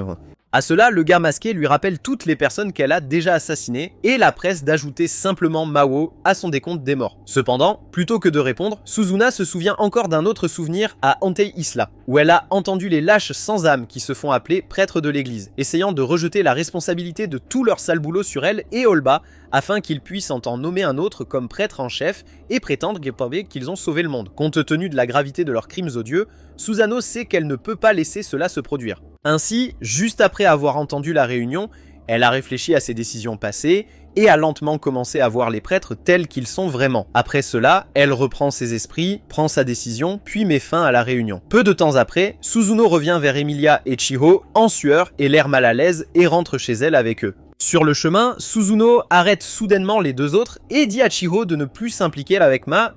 À cela, le gars masqué lui rappelle toutes les personnes qu'elle a déjà assassinées et la presse d'ajouter simplement Mao à son décompte des morts. Cependant, plutôt que de répondre, Suzuna se souvient encore d'un autre souvenir à Antei Isla, où elle a entendu les lâches sans âme qui se font appeler prêtres de l'église, essayant de rejeter la responsabilité de tout leur sale boulot sur elle et Olba, afin qu'ils puissent en nommer un autre comme prêtre en chef et prétendre qu'ils ont sauvé le monde. Compte tenu de la gravité de leurs crimes odieux, Susano sait qu'elle ne peut pas laisser cela se produire. Ainsi, juste après avoir entendu la réunion, elle a réfléchi à ses décisions passées et a lentement commencé à voir les prêtres tels qu'ils sont vraiment. Après cela, elle reprend ses esprits, prend sa décision, puis met fin à la réunion. Peu de temps après, Suzuno revient vers Emilia et Chiho en sueur et l'air mal à l'aise et rentre chez elle avec eux. Sur le chemin, Suzuno arrête soudainement les deux autres et dit à Chiho de ne plus s'impliquer avec Ma,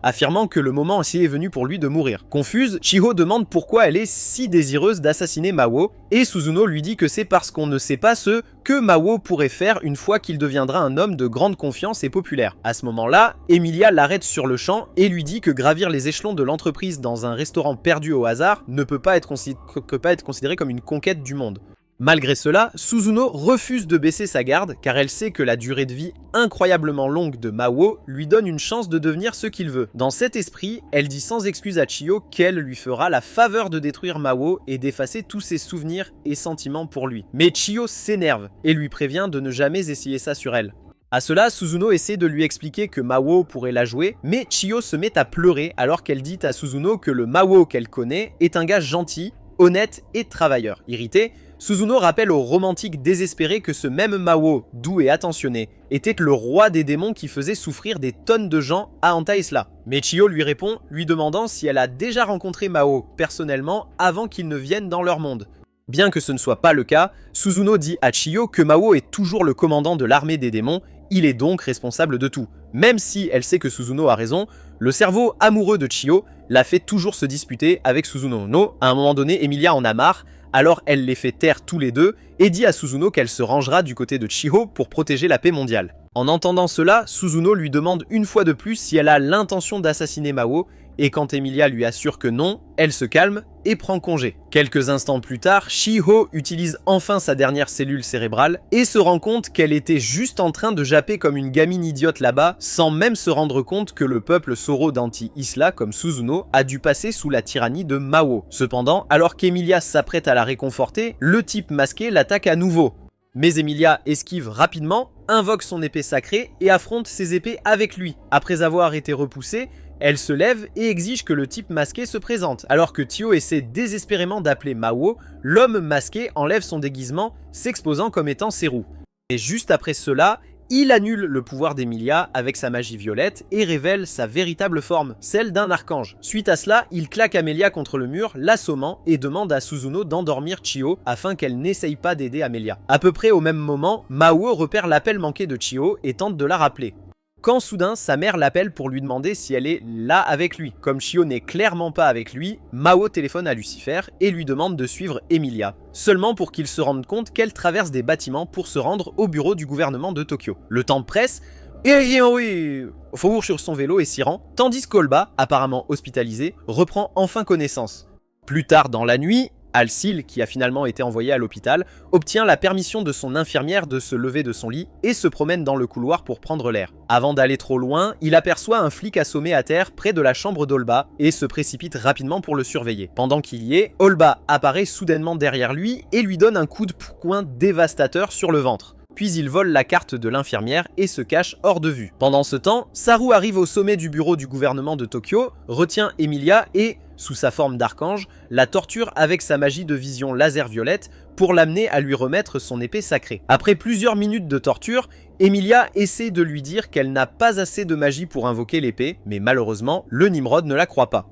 affirmant que le moment est venu pour lui de mourir. Confuse, Chiho demande pourquoi elle est si désireuse d'assassiner Mao, et Suzuno lui dit que c'est parce qu'on ne sait pas ce que Mao pourrait faire une fois qu'il deviendra un homme de grande confiance et populaire. À ce moment-là, Emilia l'arrête sur le champ et lui dit que gravir les échelons de l'entreprise dans un restaurant perdu au hasard ne peut pas être considéré comme une conquête du monde. Malgré cela, Suzuno refuse de baisser sa garde car elle sait que la durée de vie incroyablement longue de Mao lui donne une chance de devenir ce qu'il veut. Dans cet esprit, elle dit sans excuse à Chiyo qu'elle lui fera la faveur de détruire Mao et d'effacer tous ses souvenirs et sentiments pour lui. Mais Chiyo s'énerve et lui prévient de ne jamais essayer ça sur elle. À cela, Suzuno essaie de lui expliquer que Mao pourrait la jouer, mais Chiyo se met à pleurer alors qu'elle dit à Suzuno que le Mao qu'elle connaît est un gars gentil, honnête et travailleur. Irrité, Suzuno rappelle aux romantiques désespérés que ce même Mao, doux et attentionné, était le roi des démons qui faisait souffrir des tonnes de gens à Antaesla. Mais Chiyo lui répond, lui demandant si elle a déjà rencontré Mao personnellement avant qu'il ne vienne dans leur monde. Bien que ce ne soit pas le cas, Suzuno dit à Chiyo que Mao est toujours le commandant de l'armée des démons, il est donc responsable de tout. Même si elle sait que Suzuno a raison, le cerveau amoureux de Chiyo la fait toujours se disputer avec Suzuno. No, à un moment donné, Emilia en a marre, alors elle les fait taire tous les deux et dit à Suzuno qu'elle se rangera du côté de Chiyo pour protéger la paix mondiale. En entendant cela, Suzuno lui demande une fois de plus si elle a l'intention d'assassiner Mao, et quand Emilia lui assure que non, elle se calme et prend congé. Quelques instants plus tard, Chiho utilise enfin sa dernière cellule cérébrale et se rend compte qu'elle était juste en train de japper comme une gamine idiote là-bas, sans même se rendre compte que le peuple Soro d'Anti-Isla, comme Suzuno, a dû passer sous la tyrannie de Mao. Cependant, alors qu'Emilia s'apprête à la réconforter, le type masqué l'attaque à nouveau. Mais Emilia esquive rapidement, invoque son épée sacrée et affronte ses épées avec lui. Après avoir été repoussée, elle se lève et exige que le type masqué se présente. Alors que Tio essaie désespérément d'appeler Mao, l'homme masqué enlève son déguisement, s'exposant comme étant Seru. Et juste après cela, il annule le pouvoir d'Emilia avec sa magie violette et révèle sa véritable forme, celle d'un archange. Suite à cela, il claque Amelia contre le mur, l'assommant et demande à Suzuno d'endormir Chiyo afin qu'elle n'essaye pas d'aider Amelia. À peu près au même moment, Mao repère l'appel manqué de Chiyo et tente de la rappeler. Quand soudain, sa mère l'appelle pour lui demander si elle est là avec lui. Comme Chiyo n'est clairement pas avec lui, Mao téléphone à Lucifer et lui demande de suivre Emilia, seulement pour qu'il se rende compte qu'elle traverse des bâtiments pour se rendre au bureau du gouvernement de Tokyo. Le temps presse, et oui, Faubourg sur son vélo et s'y rend, tandis qu'Olba, apparemment hospitalisé, reprend enfin connaissance. Plus tard dans la nuit, Alcil, qui a finalement été envoyé à l'hôpital, obtient la permission de son infirmière de se lever de son lit et se promène dans le couloir pour prendre l'air. Avant d'aller trop loin, il aperçoit un flic assommé à terre près de la chambre d'Olba et se précipite rapidement pour le surveiller. Pendant qu'il y est, Olba apparaît soudainement derrière lui et lui donne un coup de poing dévastateur sur le ventre. Puis il vole la carte de l'infirmière et se cache hors de vue. Pendant ce temps, Saru arrive au sommet du bureau du gouvernement de Tokyo, retient Emilia et, sous sa forme d'archange, la torture avec sa magie de vision laser violette pour l'amener à lui remettre son épée sacrée. Après plusieurs minutes de torture, Emilia essaie de lui dire qu'elle n'a pas assez de magie pour invoquer l'épée, mais malheureusement, le Nimrod ne la croit pas.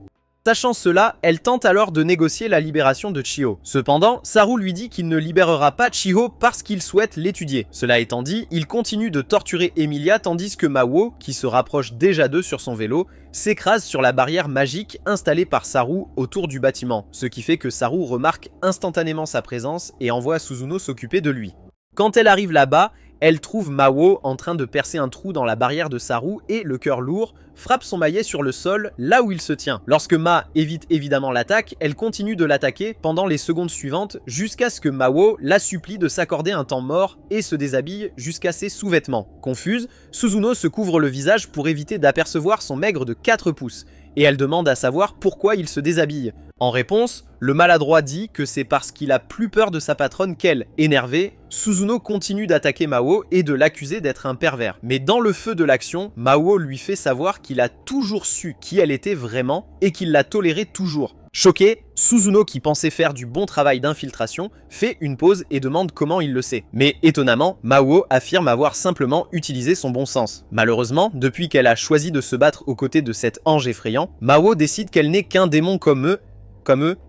Sachant cela, elle tente alors de négocier la libération de Chiho. Cependant, Saru lui dit qu'il ne libérera pas Chiho parce qu'il souhaite l'étudier. Cela étant dit, il continue de torturer Emilia tandis que Mao, qui se rapproche déjà d'eux sur son vélo, s'écrase sur la barrière magique installée par Saru autour du bâtiment, ce qui fait que Saru remarque instantanément sa présence et envoie Suzuno s'occuper de lui. Quand elle arrive là-bas, elle trouve Mao en train de percer un trou dans la barrière de Saru et, le cœur lourd, frappe son maillet sur le sol là où il se tient. Lorsque Ma évite évidemment l'attaque, elle continue de l'attaquer pendant les secondes suivantes jusqu'à ce que Mao la supplie de s'accorder un temps mort et se déshabille jusqu'à ses sous-vêtements. Confuse, Suzuno se couvre le visage pour éviter d'apercevoir son maigre de 4 pouces et elle demande à savoir pourquoi il se déshabille. En réponse, le maladroit dit que c'est parce qu'il a plus peur de sa patronne qu'elle. Énervé, Suzuno continue d'attaquer Mao et de l'accuser d'être un pervers. Mais dans le feu de l'action, Mao lui fait savoir qu'il a toujours su qui elle était vraiment et qu'il l'a tolérée toujours. Choqué, Suzuno, qui pensait faire du bon travail d'infiltration, fait une pause et demande comment il le sait. Mais étonnamment, Mao affirme avoir simplement utilisé son bon sens. Malheureusement, depuis qu'elle a choisi de se battre aux côtés de cet ange effrayant, Mao décide qu'elle n'est qu'un démon comme eux,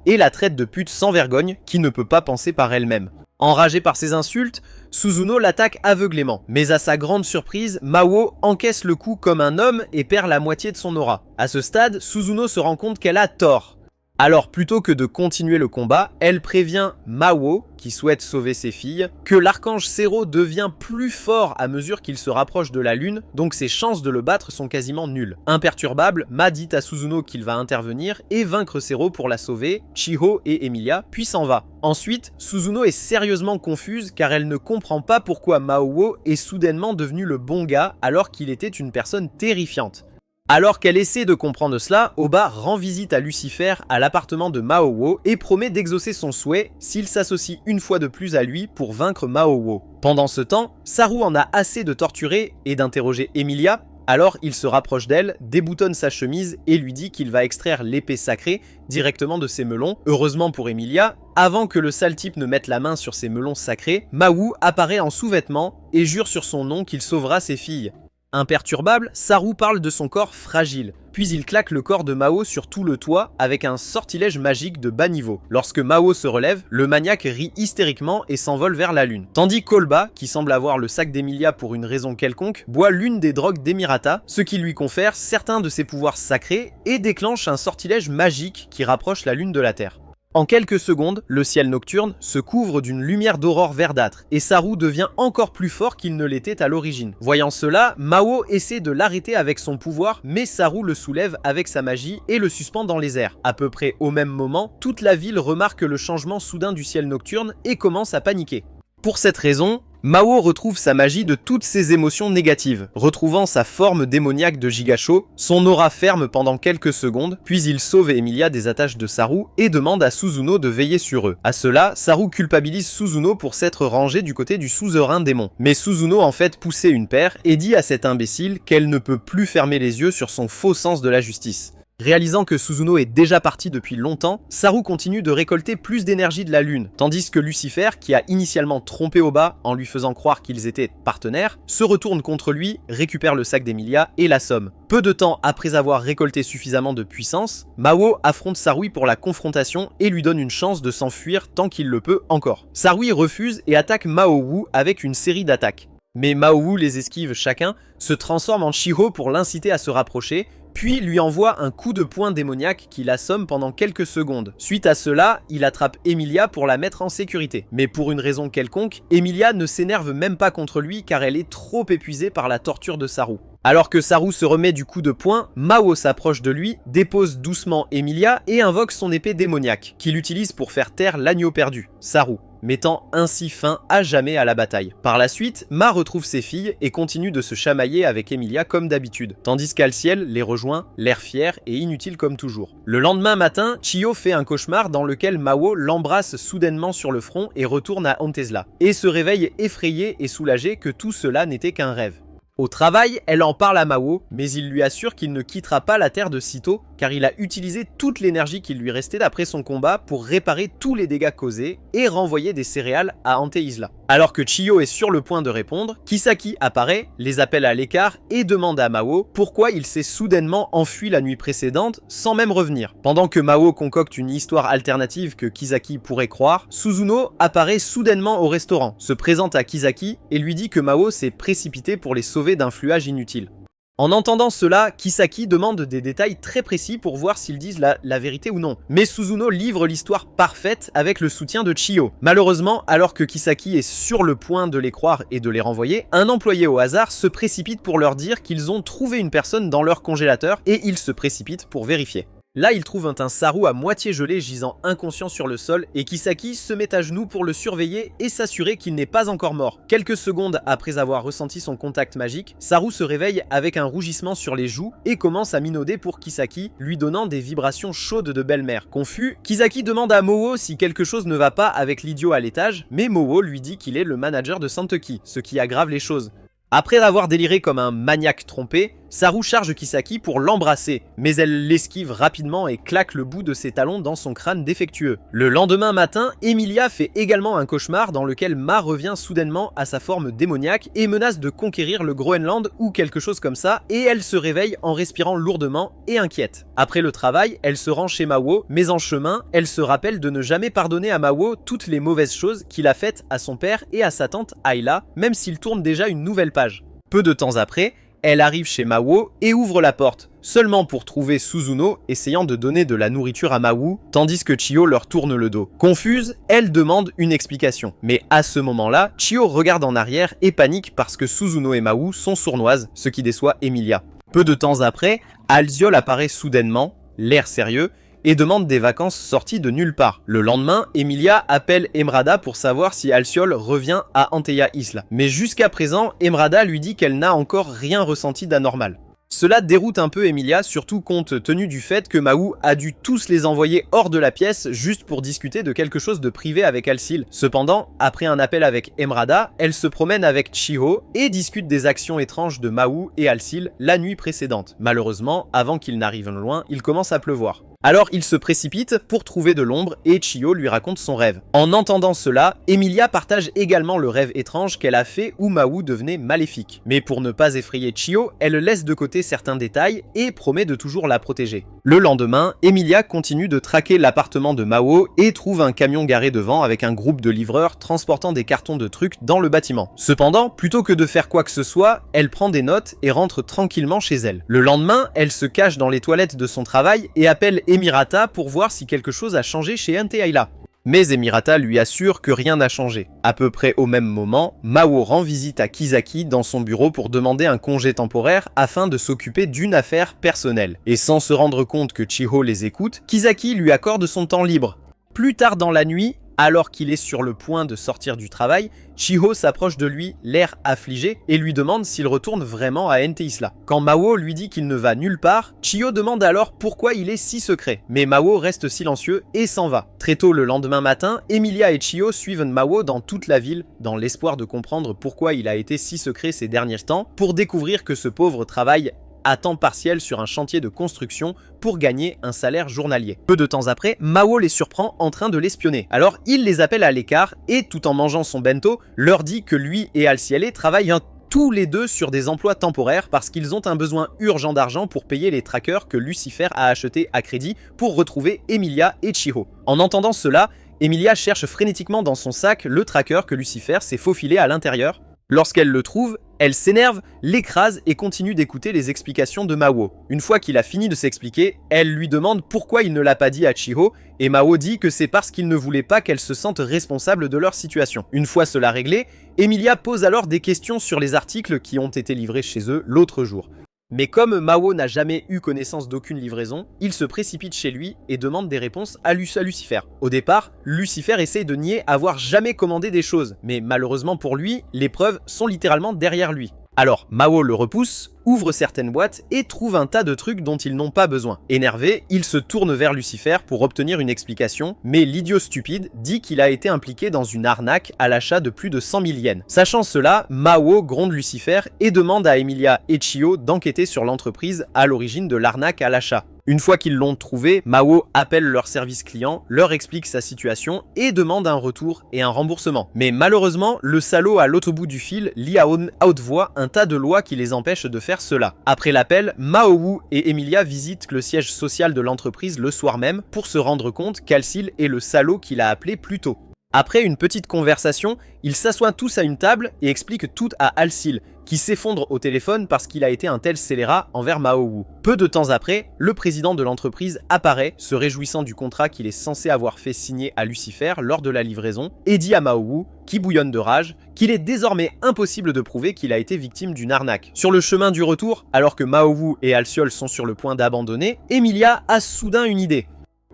et la traite de pute sans vergogne qui ne peut pas penser par elle-même. Enragé par ces insultes, Suzuno l'attaque aveuglément. Mais à sa grande surprise, Mao encaisse le coup comme un homme et perd la moitié de son aura. À ce stade, Suzuno se rend compte qu'elle a tort. Alors plutôt que de continuer le combat, elle prévient Mao, qui souhaite sauver ses filles, que l'archange Sero devient plus fort à mesure qu'il se rapproche de la lune, donc ses chances de le battre sont quasiment nulles. Imperturbable, Ma dit à Suzuno qu'il va intervenir et vaincre Sero pour la sauver, Chiho et Emilia, puis s'en va. Ensuite, Suzuno est sérieusement confuse car elle ne comprend pas pourquoi Mao est soudainement devenu le bon gars alors qu'il était une personne terrifiante. Alors qu'elle essaie de comprendre cela, Oba rend visite à Lucifer à l'appartement de Mao et promet d'exaucer son souhait s'il s'associe une fois de plus à lui pour vaincre Mao. Pendant ce temps, Saru en a assez de torturer et d'interroger Emilia Alors il se rapproche d'elle, déboutonne sa chemise et lui dit qu'il va extraire l'épée sacrée directement de ses melons. Heureusement pour Emilia, avant que le sale type ne mette la main sur ses melons sacrés, Mahou apparaît en sous-vêtements et jure sur son nom qu'il sauvera ses filles. Imperturbable, Saru parle de son corps fragile, puis il claque le corps de Mao sur tout le toit avec un sortilège magique de bas niveau. Lorsque Mao se relève, le maniaque rit hystériquement et s'envole vers la lune. Tandis qu'Olba, qui semble avoir le sac d'Emilia pour une raison quelconque, boit l'une des drogues d'Emirata, ce qui lui confère certains de ses pouvoirs sacrés et déclenche un sortilège magique qui rapproche la lune de la Terre. En quelques secondes, le ciel nocturne se couvre d'une lumière d'aurore verdâtre et Saru devient encore plus fort qu'il ne l'était à l'origine. Voyant cela, Mao essaie de l'arrêter avec son pouvoir, mais Saru le soulève avec sa magie et le suspend dans les airs. À peu près au même moment, toute la ville remarque le changement soudain du ciel nocturne et commence à paniquer. Pour cette raison, Mao retrouve sa magie de toutes ses émotions négatives. Retrouvant sa forme démoniaque de Gigasho, son aura ferme pendant quelques secondes, puis il sauve Emilia des attaches de Saru et demande à Suzuno de veiller sur eux. À cela, Saru culpabilise Suzuno pour s'être rangé du côté du suzerain démon. Mais Suzuno en fait poussait une paire et dit à cette imbécile qu'elle ne peut plus fermer les yeux sur son faux sens de la justice. Réalisant que Suzuno est déjà parti depuis longtemps, Saru continue de récolter plus d'énergie de la lune, tandis que Lucifer, qui a initialement trompé Oba en lui faisant croire qu'ils étaient partenaires, se retourne contre lui, récupère le sac d'Emilia et l'assomme. Peu de temps après avoir récolté suffisamment de puissance, Mao affronte Sarui pour la confrontation et lui donne une chance de s'enfuir tant qu'il le peut encore. Sarui refuse et attaque Mao Wu avec une série d'attaques. Mais Mao Wu les esquive chacun, se transforme en Shiho pour l'inciter à se rapprocher, puis lui envoie un coup de poing démoniaque qui l'assomme pendant quelques secondes. Suite à cela, il attrape Emilia pour la mettre en sécurité. Mais pour une raison quelconque, Emilia ne s'énerve même pas contre lui car elle est trop épuisée par la torture de Saru. Alors que Saru se remet du coup de poing, Mao s'approche de lui, dépose doucement Emilia et invoque son épée démoniaque, qu'il utilise pour faire taire l'agneau perdu, Saru, mettant ainsi fin à jamais à la bataille. Par la suite, Ma retrouve ses filles et continue de se chamailler avec Emilia comme d'habitude, tandis qu'Alciel les rejoint, l'air fier et inutile comme toujours. Le lendemain matin, Chiyo fait un cauchemar dans lequel Mao l'embrasse soudainement sur le front et retourne à Antesla, et se réveille effrayé et soulagé que tout cela n'était qu'un rêve. Au travail, elle en parle à Mao, mais il lui assure qu'il ne quittera pas la Terre de sitôt, car il a utilisé toute l'énergie qui lui restait d'après son combat pour réparer tous les dégâts causés et renvoyer des céréales à Anteisla. Alors que Chiyo est sur le point de répondre, Kisaki apparaît, les appelle à l'écart et demande à Mao pourquoi il s'est soudainement enfui la nuit précédente sans même revenir. Pendant que Mao concocte une histoire alternative que Kisaki pourrait croire, Suzuno apparaît soudainement au restaurant, se présente à Kisaki et lui dit que Mao s'est précipité pour les sauver d'un fluage inutile. En entendant cela, Kisaki demande des détails très précis pour voir s'ils disent la vérité ou non. Mais Suzuno livre l'histoire parfaite avec le soutien de Chiyo. Malheureusement, alors que Kisaki est sur le point de les croire et de les renvoyer, un employé au hasard se précipite pour leur dire qu'ils ont trouvé une personne dans leur congélateur et il se précipite pour vérifier. Là, il trouve un Saru à moitié gelé gisant inconscient sur le sol et Kisaki se met à genoux pour le surveiller et s'assurer qu'il n'est pas encore mort. Quelques secondes après avoir ressenti son contact magique, Saru se réveille avec un rougissement sur les joues et commence à minauder pour Kisaki, lui donnant des vibrations chaudes de belle-mère. Confus, Kisaki demande à Moho si quelque chose ne va pas avec l'idiot à l'étage, mais Moho lui dit qu'il est le manager de Santeki, ce qui aggrave les choses. Après avoir déliré comme un maniaque trompé, Saru charge Kisaki pour l'embrasser, mais elle l'esquive rapidement et claque le bout de ses talons dans son crâne défectueux. Le lendemain matin, Emilia fait également un cauchemar dans lequel Ma revient soudainement à sa forme démoniaque et menace de conquérir le Groenland ou quelque chose comme ça, et elle se réveille en respirant lourdement et inquiète. Après le travail, elle se rend chez Mao, mais en chemin, elle se rappelle de ne jamais pardonner à Mao toutes les mauvaises choses qu'il a faites à son père et à sa tante Ayla, même s'il tourne déjà une nouvelle page. Peu de temps après, elle arrive chez Mao et ouvre la porte, seulement pour trouver Suzuno essayant de donner de la nourriture à Mao, tandis que Chiyo leur tourne le dos. Confuse, elle demande une explication. Mais à ce moment-là, Chiyo regarde en arrière et panique parce que Suzuno et Mao sont sournoises, ce qui déçoit Emilia. Peu de temps après, Alziol apparaît soudainement, l'air sérieux, et demande des vacances sorties de nulle part. Le lendemain, Emilia appelle Emrada pour savoir si Alciol revient à Anteia Isla. Mais jusqu'à présent, Emrada lui dit qu'elle n'a encore rien ressenti d'anormal. Cela déroute un peu Emilia, surtout compte tenu du fait que Mahou a dû tous les envoyer hors de la pièce juste pour discuter de quelque chose de privé avec Alcil. Cependant, après un appel avec Emrada, elle se promène avec Chiho et discute des actions étranges de Mahou et Alcil la nuit précédente. Malheureusement, avant qu'ils n'arrivent loin, il commence à pleuvoir. Alors il se précipite pour trouver de l'ombre et Chiho lui raconte son rêve. En entendant cela, Emilia partage également le rêve étrange qu'elle a fait où Mahou devenait maléfique. Mais pour ne pas effrayer Chiho, elle laisse de côté certains détails et promet de toujours la protéger. Le lendemain, Emilia continue de traquer l'appartement de Mahou et trouve un camion garé devant avec un groupe de livreurs transportant des cartons de trucs dans le bâtiment. Cependant, plutôt que de faire quoi que ce soit, elle prend des notes et rentre tranquillement chez elle. Le lendemain, elle se cache dans les toilettes de son travail et appelle Emirata pour voir si quelque chose a changé chez Anteaila. Mais Emirata lui assure que rien n'a changé. À peu près au même moment, Mahou rend visite à Kisaki dans son bureau pour demander un congé temporaire afin de s'occuper d'une affaire personnelle. Et sans se rendre compte que Chiho les écoute, Kisaki lui accorde son temps libre. Plus tard dans la nuit, alors qu'il est sur le point de sortir du travail, Chiho s'approche de lui, l'air affligé, et lui demande s'il retourne vraiment à Enteisla. Quand Mahou lui dit qu'il ne va nulle part, Chiho demande alors pourquoi il est si secret. Mais Mahou reste silencieux et s'en va. Très tôt le lendemain matin, Emilia et Chiho suivent Mahou dans toute la ville, dans l'espoir de comprendre pourquoi il a été si secret ces derniers temps, pour découvrir que ce pauvre travaille à temps partiel sur un chantier de construction pour gagner un salaire journalier. Peu de temps après, Mahou les surprend en train de l'espionner. Alors il les appelle à l'écart et tout en mangeant son bento, leur dit que lui et Alciele travaillent tous les deux sur des emplois temporaires parce qu'ils ont un besoin urgent d'argent pour payer les trackers que Lucifer a achetés à crédit pour retrouver Emilia et Chiho. En entendant cela, Emilia cherche frénétiquement dans son sac le tracker que Lucifer s'est faufilé à l'intérieur. Lorsqu'elle le trouve, elle s'énerve, l'écrase et continue d'écouter les explications de Mahou. Une fois qu'il a fini de s'expliquer, elle lui demande pourquoi il ne l'a pas dit à Chiho et Mahou dit que c'est parce qu'il ne voulait pas qu'elle se sente responsable de leur situation. Une fois cela réglé, Emilia pose alors des questions sur les articles qui ont été livrés chez eux l'autre jour. Mais comme Mahou n'a jamais eu connaissance d'aucune livraison, il se précipite chez lui et demande des réponses à Lucifer. Au départ, Lucifer essaye de nier avoir jamais commandé des choses, mais malheureusement pour lui, les preuves sont littéralement derrière lui. Alors, Mahou le repousse, ouvre certaines boîtes et trouve un tas de trucs dont ils n'ont pas besoin. Énervé, il se tourne vers Lucifer pour obtenir une explication, mais l'idiot stupide dit qu'il a été impliqué dans une arnaque à l'achat de plus de 100 000 yens. Sachant cela, Mahou gronde Lucifer et demande à Emilia et Chiho d'enquêter sur l'entreprise à l'origine de l'arnaque à l'achat. Une fois qu'ils l'ont trouvé, Mahou appelle leur service client, leur explique sa situation et demande un retour et un remboursement. Mais malheureusement, le salaud à l'autre bout du fil lit à haute voix un tas de lois qui les empêchent de faire cela. Après l'appel, Mahou et Emilia visitent le siège social de l'entreprise le soir même pour se rendre compte qu'Alcil est le salaud qu'il a appelé plus tôt. Après une petite conversation, ils s'assoient tous à une table et expliquent tout à Alcil, qui s'effondre au téléphone parce qu'il a été un tel scélérat envers Mahou. Peu de temps après, le président de l'entreprise apparaît, se réjouissant du contrat qu'il est censé avoir fait signer à Lucifer lors de la livraison, et dit à Mahou, qui bouillonne de rage, qu'il est désormais impossible de prouver qu'il a été victime d'une arnaque. Sur le chemin du retour, alors que Mahou et Alciol sont sur le point d'abandonner, Emilia a soudain une idée.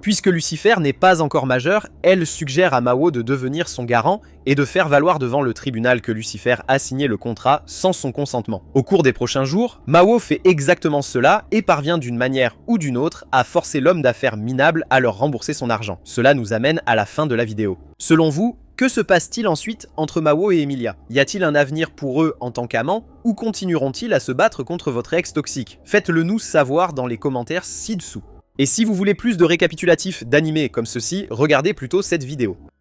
Puisque Lucifer n'est pas encore majeur, elle suggère à Mahou de devenir son garant et de faire valoir devant le tribunal que Lucifer a signé le contrat sans son consentement. Au cours des prochains jours, Mahou fait exactement cela et parvient d'une manière ou d'une autre à forcer l'homme d'affaires minable à leur rembourser son argent. Cela nous amène à la fin de la vidéo. Selon vous, que se passe-t-il ensuite entre Mahou et Emilia? Y a-t-il un avenir pour eux en tant qu'amants ou continueront-ils à se battre contre votre ex toxique? Faites-le nous savoir dans les commentaires ci-dessous. Et si vous voulez plus de récapitulatifs d'animés comme ceci, regardez plutôt cette vidéo.